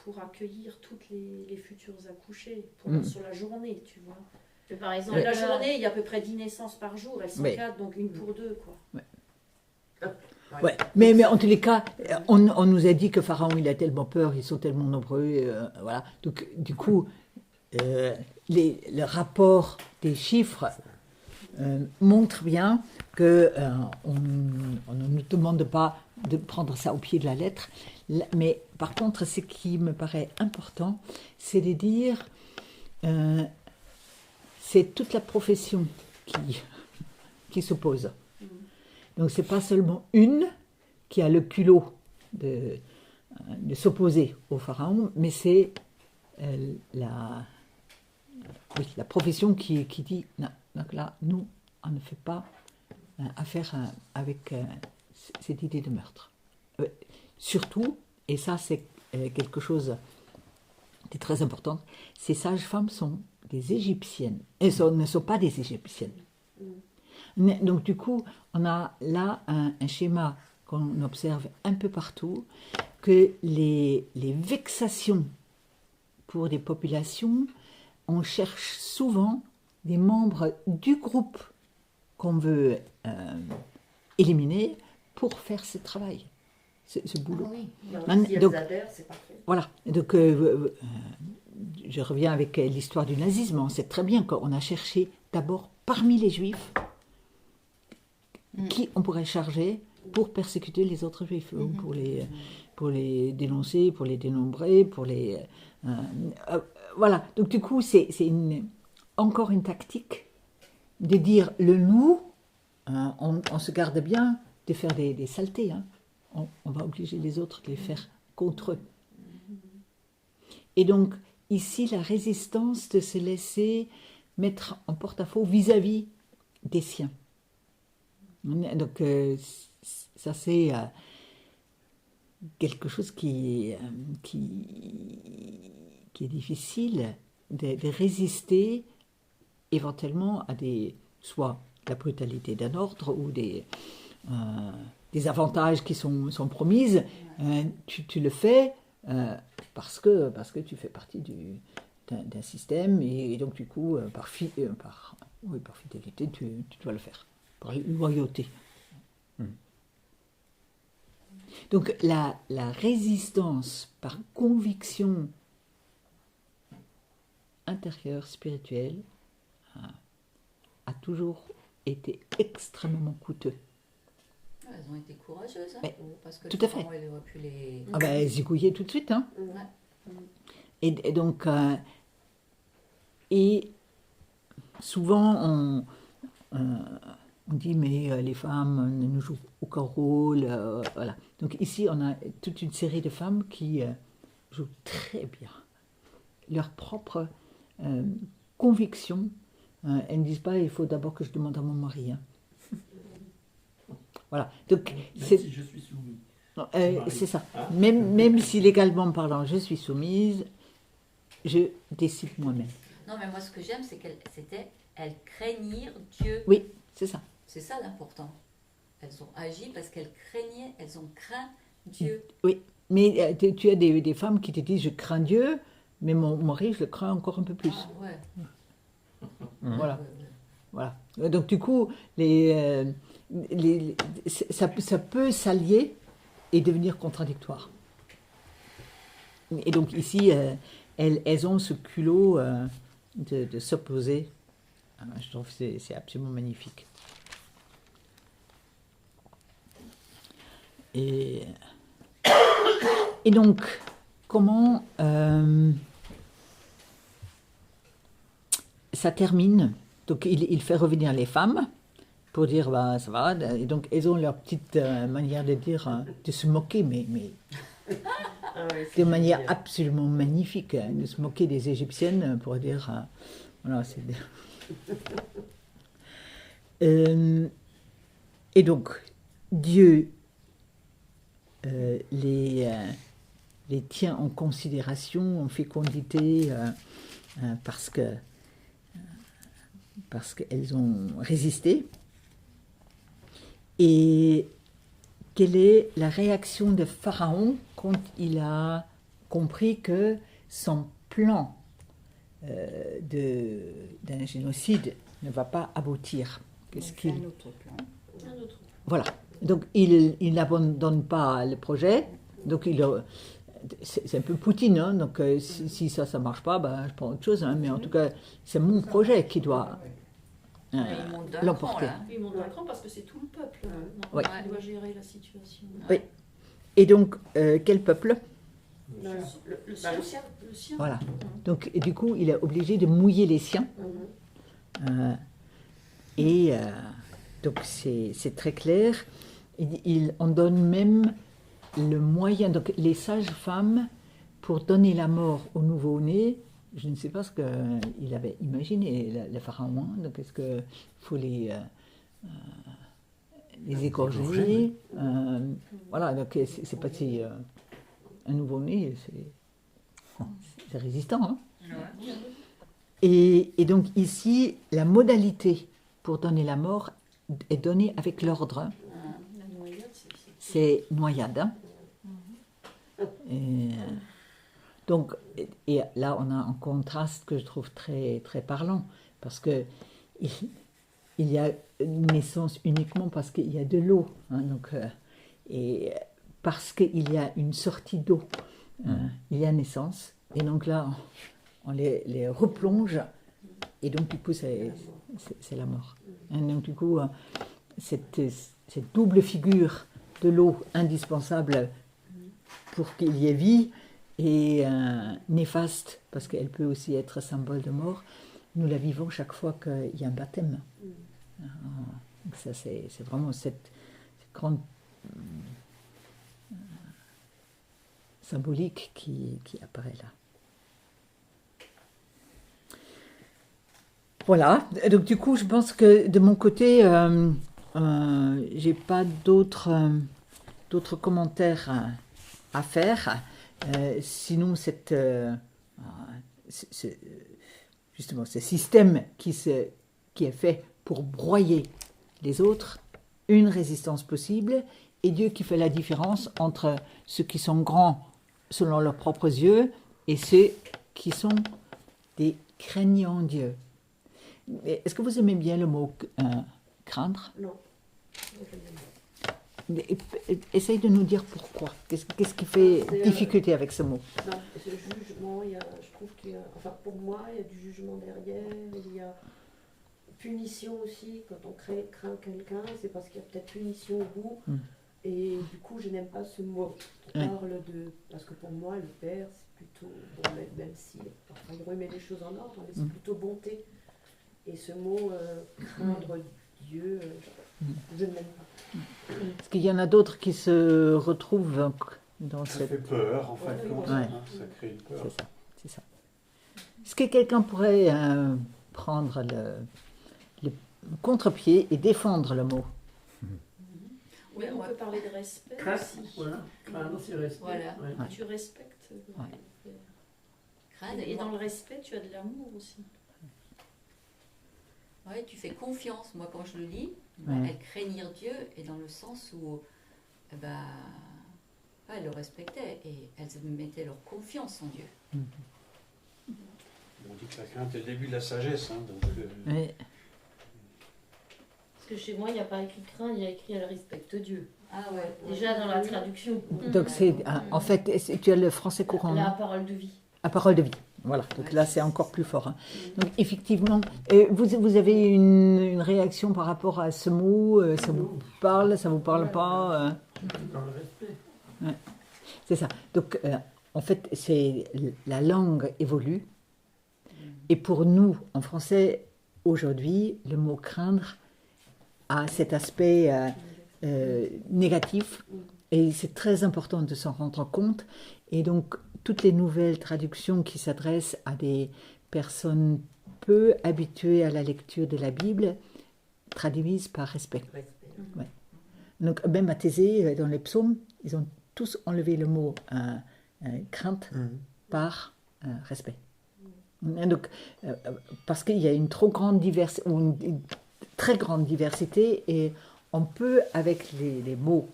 Pour accueillir toutes les futures accouchées sur la journée, tu vois. Que, par exemple, la journée, il y a à peu près 10 naissances par jour. Elles sont 4, donc une pour 2, quoi. Ouais. Ouais. Mais en tous les cas, on nous a dit que Pharaon, il a tellement peur, ils sont tellement nombreux, voilà. Donc, du coup, le rapport des chiffres montre bien que on ne nous demande pas de prendre ça au pied de la lettre. Mais par contre, ce qui me paraît important, c'est de dire, c'est toute la profession qui s'oppose. Donc c'est pas seulement une qui a le culot de s'opposer au pharaon, mais c'est la profession qui dit non, donc là, nous, on ne fait pas affaire avec cette idée de meurtre. Surtout, et ça c'est quelque chose de très important, ces sages-femmes sont des Égyptiennes, elles ne sont pas des Égyptiennes. Donc du coup, on a là un schéma qu'on observe un peu partout, que les vexations pour des populations, on cherche souvent des membres du groupe qu'on veut éliminer pour faire ce travail, ce boulot. Ah oui. Si elles adhèrent, c'est parfait. Voilà, donc je reviens avec l'histoire du nazisme, on sait très bien qu'on a cherché d'abord parmi les juifs qui on pourrait charger pour persécuter les autres juifs, pour les dénoncer, pour les dénombrer, pour les... voilà, donc du coup, c'est encore une tactique de dire le nous, on se garde bien de faire des saletés, hein. On va obliger les autres de les faire contre eux. Et donc, ici, la résistance de se laisser mettre en porte-à-faux vis-à-vis des siens. Donc, ça c'est quelque chose qui est difficile de résister éventuellement à soit la brutalité d'un ordre ou des avantages qui sont promises. Tu le fais parce que tu fais partie d'un système et donc du coup par fidélité tu dois le faire. Par loyauté. Donc la résistance par conviction intérieure, spirituelle, a toujours été extrêmement coûteux. Elles ont été courageuses, hein, parce que tout à fait. Elles auraient pu les... Ah ben, elles zigouillaient tout de suite. Hein. Ouais. Et donc, et souvent on dit mais les femmes ne jouent aucun rôle, voilà. Donc ici on a toute une série de femmes qui jouent très bien leur propre conviction. Elles ne disent pas il faut d'abord que je demande à mon mari. Hein. Voilà. Donc si je suis soumise. c'est ça. Même si légalement parlant je suis soumise, je décide moi-même. Non mais moi ce que j'aime c'est qu'elle c'était elles craignirent Dieu. Oui, c'est ça. C'est ça l'important. Elles ont agi parce qu'elles craignaient, elles ont craint Dieu. Oui, mais tu as des femmes qui te disent je crains Dieu, mais mon mari, je le crains encore un peu plus. Ah, ouais. Voilà. Ouais. Voilà. Donc du coup, ça peut s'allier et devenir contradictoire. Et donc ici, elles ont ce culot de s'opposer. Je trouve que c'est absolument magnifique. Et donc, comment ça termine? Donc il fait revenir les femmes pour dire bah, ça va. Et donc elles ont leur petite manière de dire, de se moquer, mais de manière absolument magnifique, de se moquer des Égyptiennes pour dire voilà, c'est. Et donc Dieu les tient en considération, en fécondité, parce qu'elles ont résisté. Et quelle est la réaction de Pharaon quand il a compris que son plan d'un génocide ne va pas aboutir? Qu'est-ce qu'il... Un autre plan. Voilà. Donc il n'abandonne pas le projet. Donc c'est un peu Poutine, hein, donc si ça ne marche pas, ben, je prends autre chose, hein, mais en tout cas, c'est mon projet qui doit l'emporter. Il monte d'un cran parce que c'est tout le peuple Oui. qui doit gérer la situation. Oui. Et donc, quel peuple? Le sien. Voilà. Donc, et du coup, il est obligé de mouiller les siens. Donc, c'est très clair. On donne même le moyen, donc les sages-femmes, pour donner la mort au nouveau-né, je ne sais pas ce qu'il avait imaginé, le pharaon. Donc, est-ce qu'il faut les égorger? Voilà, donc c'est pas si un nouveau-né, c'est résistant. Hein? Et donc ici, la modalité pour donner la mort est donnée avec l'ordre. C'est noyade. Hein? Donc, et là, on a un contraste que je trouve très, très parlant, parce que il y a une naissance uniquement parce qu'il y a de l'eau, hein, donc, et parce qu'il y a une sortie d'eau, il y a naissance, et donc là, on les replonge, et donc du coup, c'est la mort. Et donc du coup, cette double figure de l'eau indispensable pour qu'il y ait vie, et néfaste, parce qu'elle peut aussi être symbole de mort, nous la vivons chaque fois qu'il y a un baptême. Donc ça, c'est vraiment cette grande symbolique qui apparaît là. Voilà, donc du coup, je pense que de mon côté, j'ai pas d'autres commentaires à faire. Sinon, justement, ce système qui est fait pour broyer les autres, une résistance possible, et Dieu qui fait la différence entre ceux qui sont grands selon leurs propres yeux et ceux qui sont des craignants Dieu. Est-ce que vous aimez bien le mot craindre? Non. Essaye de nous dire pourquoi. Qu'est-ce qui fait difficulté avec ce mot? Non, ce jugement, je trouve qu'il y a, enfin pour moi, il y a du jugement derrière, il y a punition aussi. Quand on craint quelqu'un, c'est parce qu'il y a peut-être punition au bout. Et du coup, je n'aime pas ce mot. On parle de... Parce que pour moi, le Père, c'est plutôt... Bon, même si parfois il remet les choses en ordre, mais c'est plutôt bonté. Et ce mot, craindre Dieu, je ne l'aime pas. Parce qu'il y en a d'autres qui se retrouvent dans ça cette... fait peur, en fait. Ça crée une peur. C'est ça. Est-ce que quelqu'un pourrait prendre le contre-pied et défendre le mot? Oui, on peut parler de respect aussi. Voilà, craindre, c'est respect. Voilà. Ouais. Tu respectes. Craindre, Et dans le respect, tu as de l'amour aussi. Ouais, tu fais confiance. Moi, quand je le lis, elles craignirent Dieu, et dans le sens où elles le respectaient et elles mettaient leur confiance en Dieu. On dit que la crainte est le début de la sagesse. Hein, donc, Parce que chez moi, il n'y a pas écrit crainte, il y a écrit elle respecte Dieu. Ah ouais. Déjà dans la traduction. Donc en fait, tu as le français courant. La parole de vie. La parole de vie. Voilà, donc là c'est encore plus fort. Hein. Donc effectivement, vous avez une réaction par rapport à ce mot, ça vous parle pas Dans le respect. Ouais. C'est ça. Donc en fait, la langue évolue. Et pour nous, en français, aujourd'hui, le mot craindre a cet aspect négatif. Et c'est très important de s'en rendre compte. Et donc, toutes les nouvelles traductions qui s'adressent à des personnes peu habituées à la lecture de la Bible traduisent par respect. Ouais. Donc, même à Thésée, dans les psaumes, ils ont tous enlevé le mot crainte par respect. Donc, parce qu'il y a une très grande diversité, et on peut, avec les mots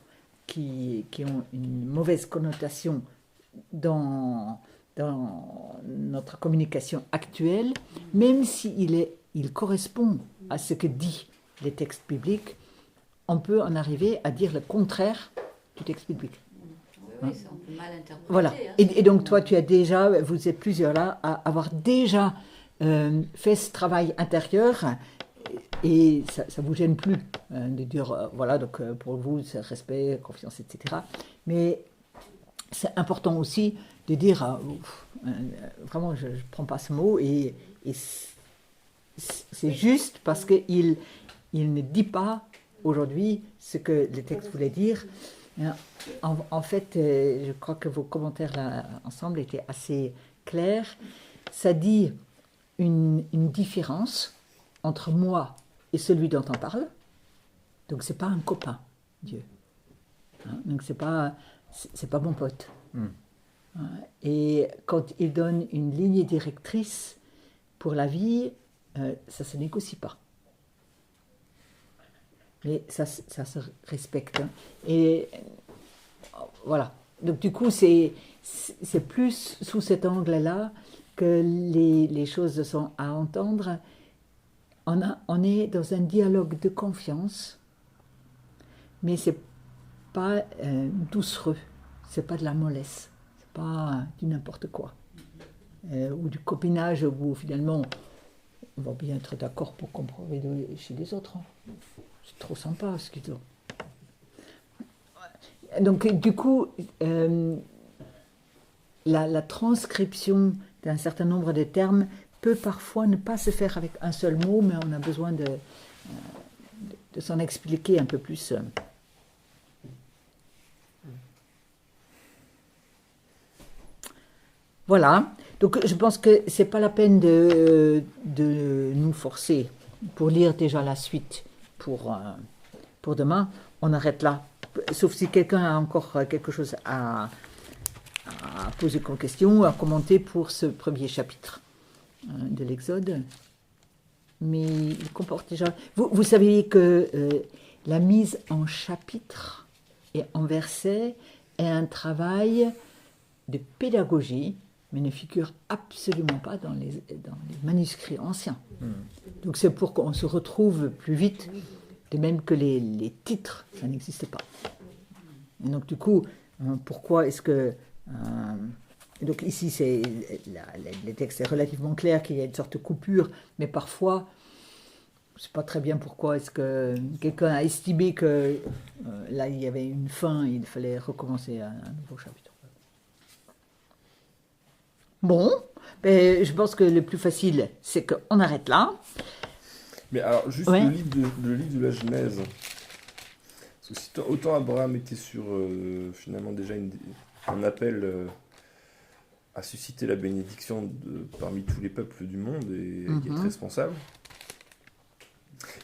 qui ont une mauvaise connotation dans notre communication actuelle, même s'il correspond à ce que disent les textes bibliques, on peut en arriver à dire le contraire du texte biblique. Oui, ça, on peut mal interpréter. Voilà. Et donc toi, vous êtes plusieurs là à avoir déjà fait ce travail intérieur, et ça ne vous gêne plus de dire, voilà, donc pour vous, c'est respect, confiance, etc. Mais c'est important aussi de dire, vraiment, je ne prends pas ce mot, et c'est juste parce qu'il ne dit pas aujourd'hui ce que le texte voulait dire. En fait, je crois que vos commentaires là ensemble étaient assez clairs. Ça dit une différence entre moi et celui dont on parle. Donc c'est pas un copain, Dieu. Donc c'est pas mon pote. Et quand il donne une ligne directrice pour la vie, ça se négocie pas. Mais ça se respecte. Et voilà. Donc du coup, c'est plus sous cet angle-là que les choses sont à entendre. On est dans un dialogue de confiance, mais c'est pas doucereux, c'est pas de la mollesse, c'est pas du n'importe quoi, ou du copinage où finalement on va bien être d'accord pour comprendre chez les autres. Hein. C'est trop sympa ce qu'ils ont. Donc du coup, la transcription d'un certain nombre de termes peut parfois ne pas se faire avec un seul mot, mais on a besoin de s'en expliquer un peu plus. Voilà, donc je pense que c'est pas la peine de nous forcer pour lire déjà la suite pour demain. On arrête là, sauf si quelqu'un a encore quelque chose à poser comme question ou à commenter pour ce premier chapitre de l'Exode. Mais il comporte déjà... Vous savez que la mise en chapitres et en versets est un travail de pédagogie, mais ne figure absolument pas dans les manuscrits anciens. Donc c'est pour qu'on se retrouve plus vite, de même que les titres, ça n'existe pas. Et donc du coup, pourquoi est-ce que... donc ici, le texte est relativement clair qu'il y a une sorte de coupure, mais parfois, je ne sais pas très bien pourquoi est-ce que quelqu'un a estimé que là, il y avait une fin, il fallait recommencer un nouveau chapitre. Bon, ben, je pense que le plus facile, c'est qu'on arrête là. Mais alors, juste le livre de la Genèse. Parce que autant Abraham était sur, finalement, déjà un appel à susciter la bénédiction parmi tous les peuples du monde et être responsable.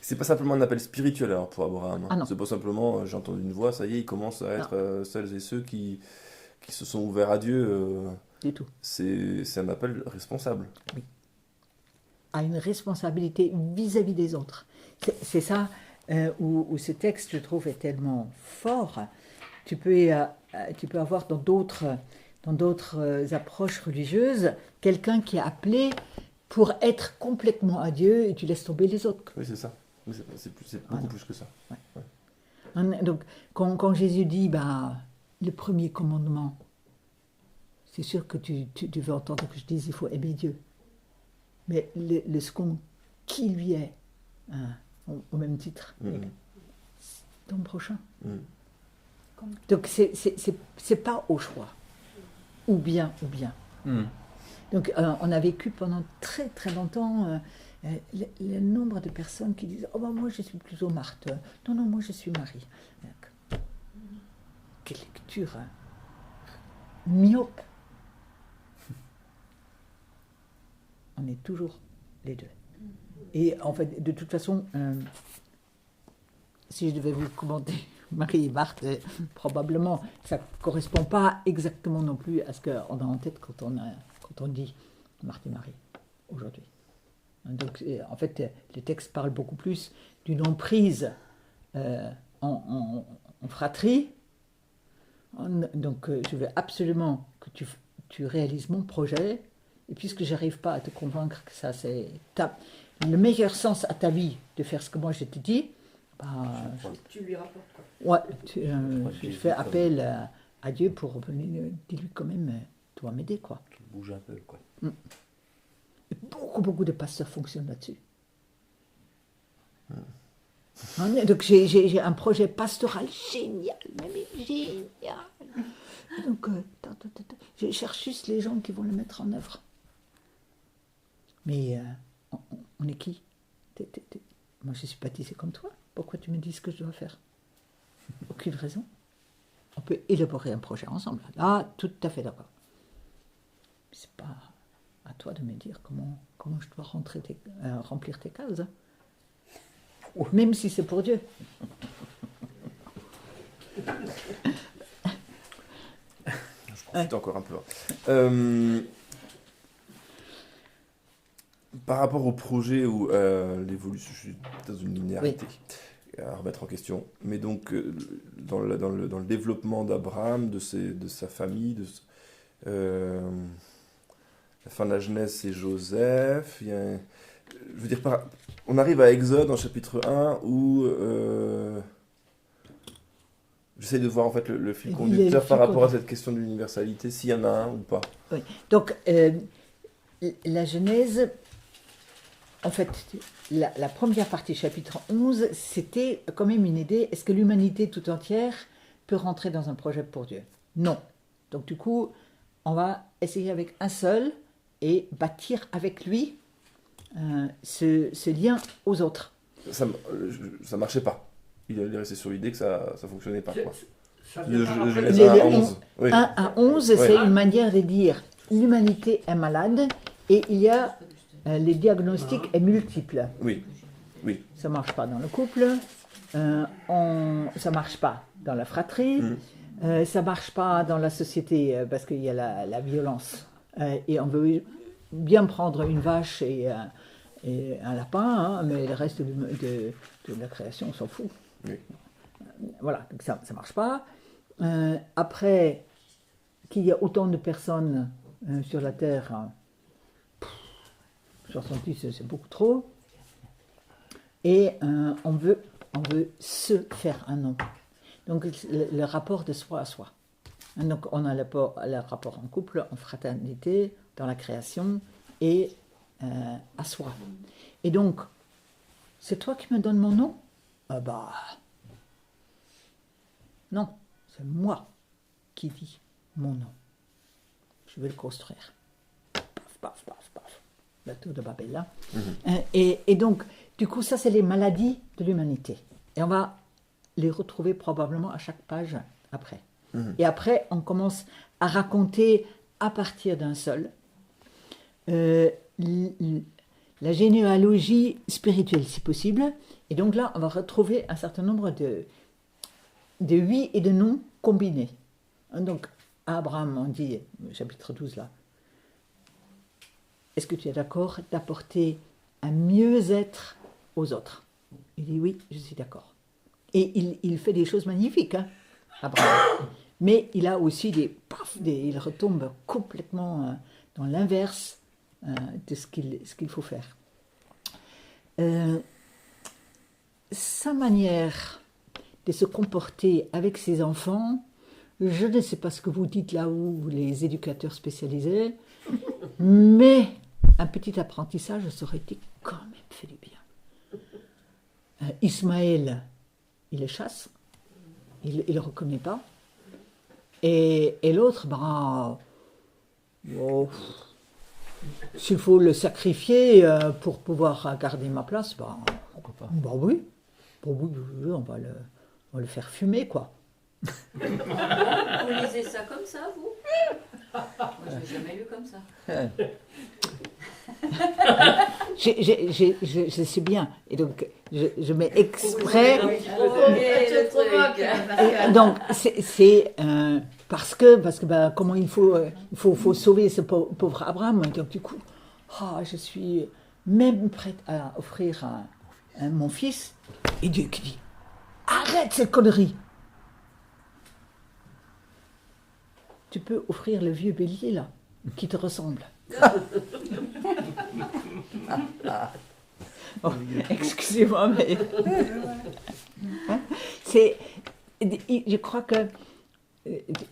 C'est pas simplement un appel spirituel alors pour Abraham. Ah c'est pas simplement, j'ai entendu une voix, ça y est, il commence à être celles et ceux qui se sont ouverts à Dieu. Du tout. C'est un appel responsable. Oui. a une responsabilité vis-à-vis des autres. C'est ça où ce texte, je trouve, est tellement fort. Tu peux avoir dans d'autres approches religieuses quelqu'un qui est appelé pour être complètement à Dieu et tu laisses tomber les autres. Oui, c'est ça. C'est beaucoup plus que ça. Ouais. Donc, quand Jésus dit le premier commandement, c'est sûr que tu veux entendre que je dise il faut aimer Dieu. Mais le second, qui lui est au même titre, ton prochain. Donc, c'est pas au choix. Ou bien. Donc, on a vécu pendant très très longtemps le nombre de personnes qui disent « Oh, moi je suis plutôt Marthe. Non, moi je suis Marie. » Quelle lecture myope. On est toujours les deux. Et en fait, de toute façon, si je devais vous commenter Marie et Marthe, probablement, ça ne correspond pas exactement non plus à ce qu'on a en tête quand on dit Marthe et Marie aujourd'hui. Donc, en fait, les textes parlent beaucoup plus d'une emprise en fratrie. Donc, je veux absolument que tu réalises mon projet. Et puisque je n'arrive pas à te convaincre que ça, c'est le meilleur sens à ta vie de faire ce que moi je te dis, tu lui rapportes quoi. Ouais, je fais appel à Dieu pour venir, dis-lui quand même, tu vas m'aider, quoi. Tu bouges un peu, quoi. Et beaucoup de pasteurs fonctionnent là-dessus. Donc j'ai un projet pastoral génial, mais génial. Donc je cherche juste les gens qui vont le mettre en œuvre. Mais on est qui? Moi je suis baptisée comme toi. Pourquoi tu me dis ce que je dois faire? Aucune raison. On peut élaborer un projet ensemble. Là, tout à fait d'accord. Mais c'est pas à toi de me dire comment je dois remplir tes cases. Même si c'est pour Dieu. Je profite encore un peu. Par rapport au projet ou l'évolution, je suis dans une linéarité à remettre en question. Mais donc, dans le développement d'Abraham, de sa famille, la fin de la Genèse, c'est Joseph. Je veux dire, on arrive à Exode en chapitre 1 où j'essaie de voir en fait le fil conducteur par rapport à cette question de l'universalité, s'il y en a un ou pas. Oui. Donc, la Genèse, en fait, la première partie, chapitre 11, c'était quand même une idée, est-ce que l'humanité tout entière peut rentrer dans un projet pour Dieu? Non. Donc du coup, on va essayer avec un seul et bâtir avec lui ce lien aux autres. Ça marchait pas. Il est resté sur l'idée que ça fonctionnait pas. Quoi. Genèse 1 à 11. Oui. 1 à 11, c'est une manière de dire l'humanité est malade et il y a les diagnostics est multiple. Oui. Ça ne marche pas dans le couple, ça ne marche pas dans la fratrie, ça ne marche pas dans la société parce qu'il y a la violence. Et on veut bien prendre une vache et un lapin, mais le reste de la création, on s'en fout. Oui. Voilà, donc ça ne marche pas. Après, qu'il y a autant de personnes sur la Terre, 70, c'est beaucoup trop. Et on veut se faire un nom. Donc le rapport de soi à soi. Donc on a le rapport en couple, en fraternité, dans la création et à soi. Et donc, c'est toi qui me donnes mon nom? Non, c'est moi qui dis mon nom. Je vais le construire. Paf, paf, paf, paf. La tour de Babel là. Et donc, du coup, ça c'est les maladies de l'humanité. Et on va les retrouver probablement à chaque page après. Et après, on commence à raconter à partir d'un seul la généalogie spirituelle, si possible. Et donc là, on va retrouver un certain nombre de oui et de non combinés. Donc, à Abraham, on dit, chapitre 12 là, est-ce que tu es d'accord d'apporter un mieux-être aux autres. Il dit oui, je suis d'accord. Et il fait des choses magnifiques, hein, Abraham. Mais il a aussi il retombe complètement dans l'inverse de ce qu'il faut faire. Sa manière de se comporter avec ses enfants, je ne sais pas ce que vous dites là-haut, les éducateurs spécialisés, mais un petit apprentissage, ça aurait été quand même fait du bien. Ismaël, il le chasse, il ne le reconnaît pas, et l'autre, s'il faut le sacrifier pour pouvoir garder ma place, pourquoi pas ? Oui, on va le faire fumer, quoi. Vous lisez ça comme ça, vous ? Moi, je l'ai jamais lu comme ça. Je sais bien, et donc je mets exprès. Donc c'est parce que comment il faut sauver ce pauvre Abraham. Donc du coup, je suis même prête à offrir mon fils. Et Dieu qui dit, arrête cette connerie. Tu peux offrir le vieux bélier là, qui te ressemble. Excusez-moi, mais je crois que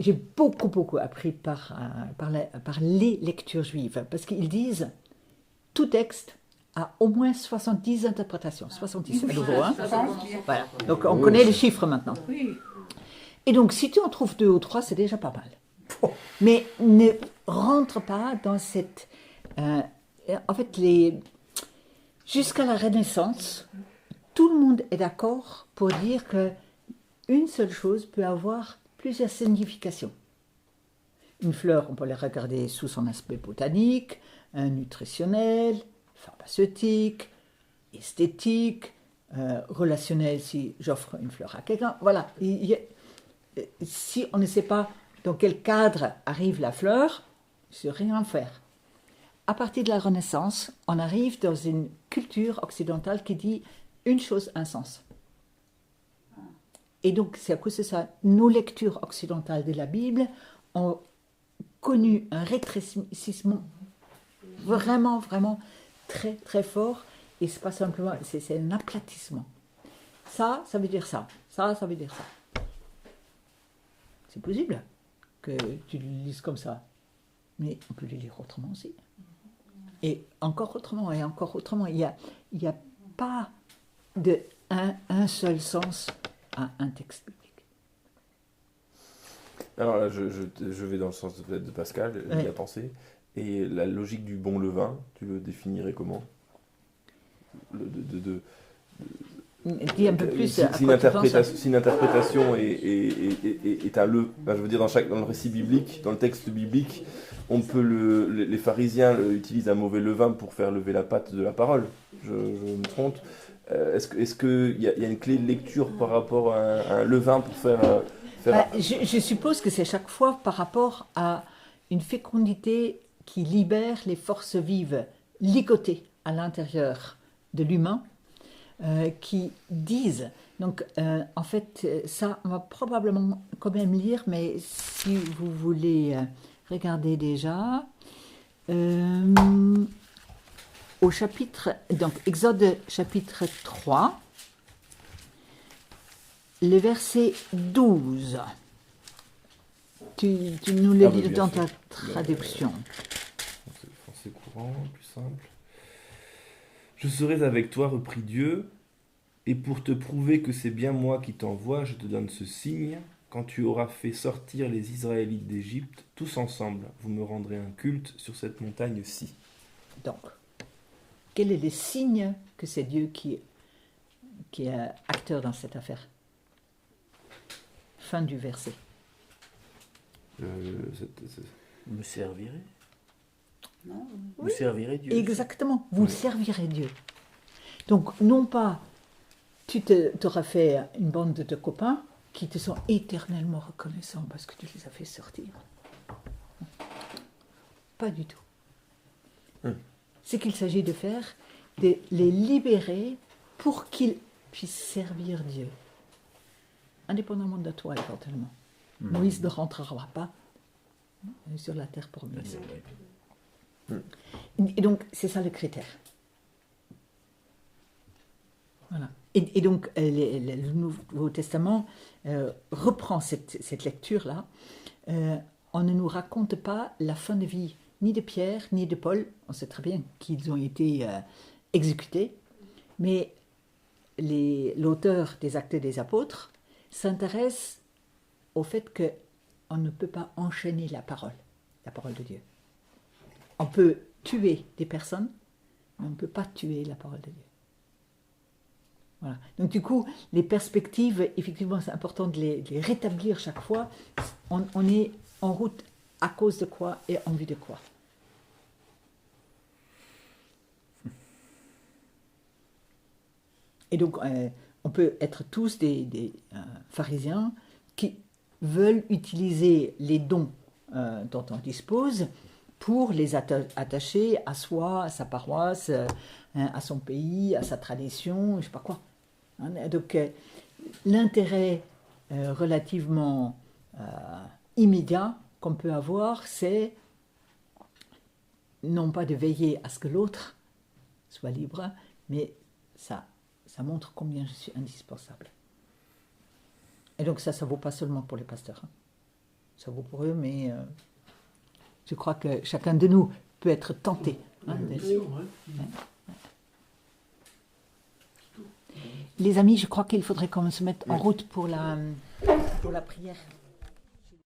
j'ai beaucoup appris par les lectures juives, parce qu'ils disent tout texte a au moins 70 interprétations, 70 à nouveau, hein. Voilà. Donc on connaît les chiffres maintenant. Et donc si tu en trouves 2 ou 3, c'est déjà pas mal. Mais ne rentre pas dans cette... en fait, jusqu'à la Renaissance, tout le monde est d'accord pour dire qu'une seule chose peut avoir plusieurs significations. Une fleur, on peut la regarder sous son aspect botanique, nutritionnel, pharmaceutique, esthétique, relationnel si j'offre une fleur à quelqu'un. Voilà. Si on ne sait pas dans quel cadre arrive la fleur, je ne sais rien faire. À partir de la Renaissance, on arrive dans une culture occidentale qui dit une chose, un sens. Et donc, c'est à cause de ça, nos lectures occidentales de la Bible ont connu un rétrécissement vraiment très très fort. Et c'est pas simplement, c'est un aplatissement. Ça veut dire ça. Ça veut dire ça. C'est possible que tu le lises comme ça. Mais on peut le lire autrement aussi. Et encore autrement, et encore autrement. Il n'y a pas un seul sens à un texte biblique. Alors là, je vais dans le sens de Pascal, il y a pensé. Et la logique du bon levain, tu le définirais comment ? Dis un peu plus. Si une interprétation est un le, je veux dire dans le récit biblique, dans le texte biblique, on peut les pharisiens utilisent un mauvais levain pour faire lever la pâte de la parole. Je me trompe. Est-ce qu'il y a une clé de lecture par rapport à un levain pour faire je suppose que c'est chaque fois par rapport à une fécondité qui libère les forces vives ligotées à l'intérieur de l'humain. Qui disent, donc en fait ça on va probablement quand même lire, mais si vous voulez regarder déjà au chapitre, donc Exode chapitre 3, le verset 12, tu nous le lis dans ta traduction. C'est le français courant, plus simple. Je serai avec toi, reprit Dieu, et pour te prouver que c'est bien moi qui t'envoie, je te donne ce signe. Quand tu auras fait sortir les Israélites d'Égypte, tous ensemble, vous me rendrez un culte sur cette montagne-ci. Donc, quel est le signe que c'est Dieu qui est acteur dans cette affaire ? Fin du verset. Me servirai. Non. Vous servirez Dieu. Exactement, vous servirez Dieu. Donc, non pas, tu t'auras fait une bande de copains qui te sont éternellement reconnaissants parce que tu les as fait sortir. Pas du tout. Ce qu'il s'agit de faire, de les libérer pour qu'ils puissent servir Dieu, indépendamment de toi éventuellement. Moïse ne rentrera pas sur la terre promise. Et donc, c'est ça le critère. Voilà. Et donc, le Nouveau Testament reprend cette lecture-là. On ne nous raconte pas la fin de vie ni de Pierre, ni de Paul. On sait très bien qu'ils ont été exécutés. Mais l'auteur des Actes des Apôtres s'intéresse au fait qu'on ne peut pas enchaîner la parole de Dieu. On peut tuer des personnes, mais on ne peut pas tuer la parole de Dieu. Voilà. Donc du coup, les perspectives, effectivement, c'est important de les rétablir chaque fois. On est en route à cause de quoi et en vue de quoi. Et donc, on peut être tous des pharisiens qui veulent utiliser les dons dont on dispose pour les attacher à soi, à sa paroisse, à son pays, à sa tradition, je ne sais pas quoi. Donc, l'intérêt relativement immédiat qu'on peut avoir, c'est non pas de veiller à ce que l'autre soit libre, mais ça montre combien je suis indispensable. Et donc ça ne vaut pas seulement pour les pasteurs. Ça vaut pour eux, mais je crois que chacun de nous peut être tenté. Les amis, je crois qu'il faudrait qu'on se mette en route pour la prière.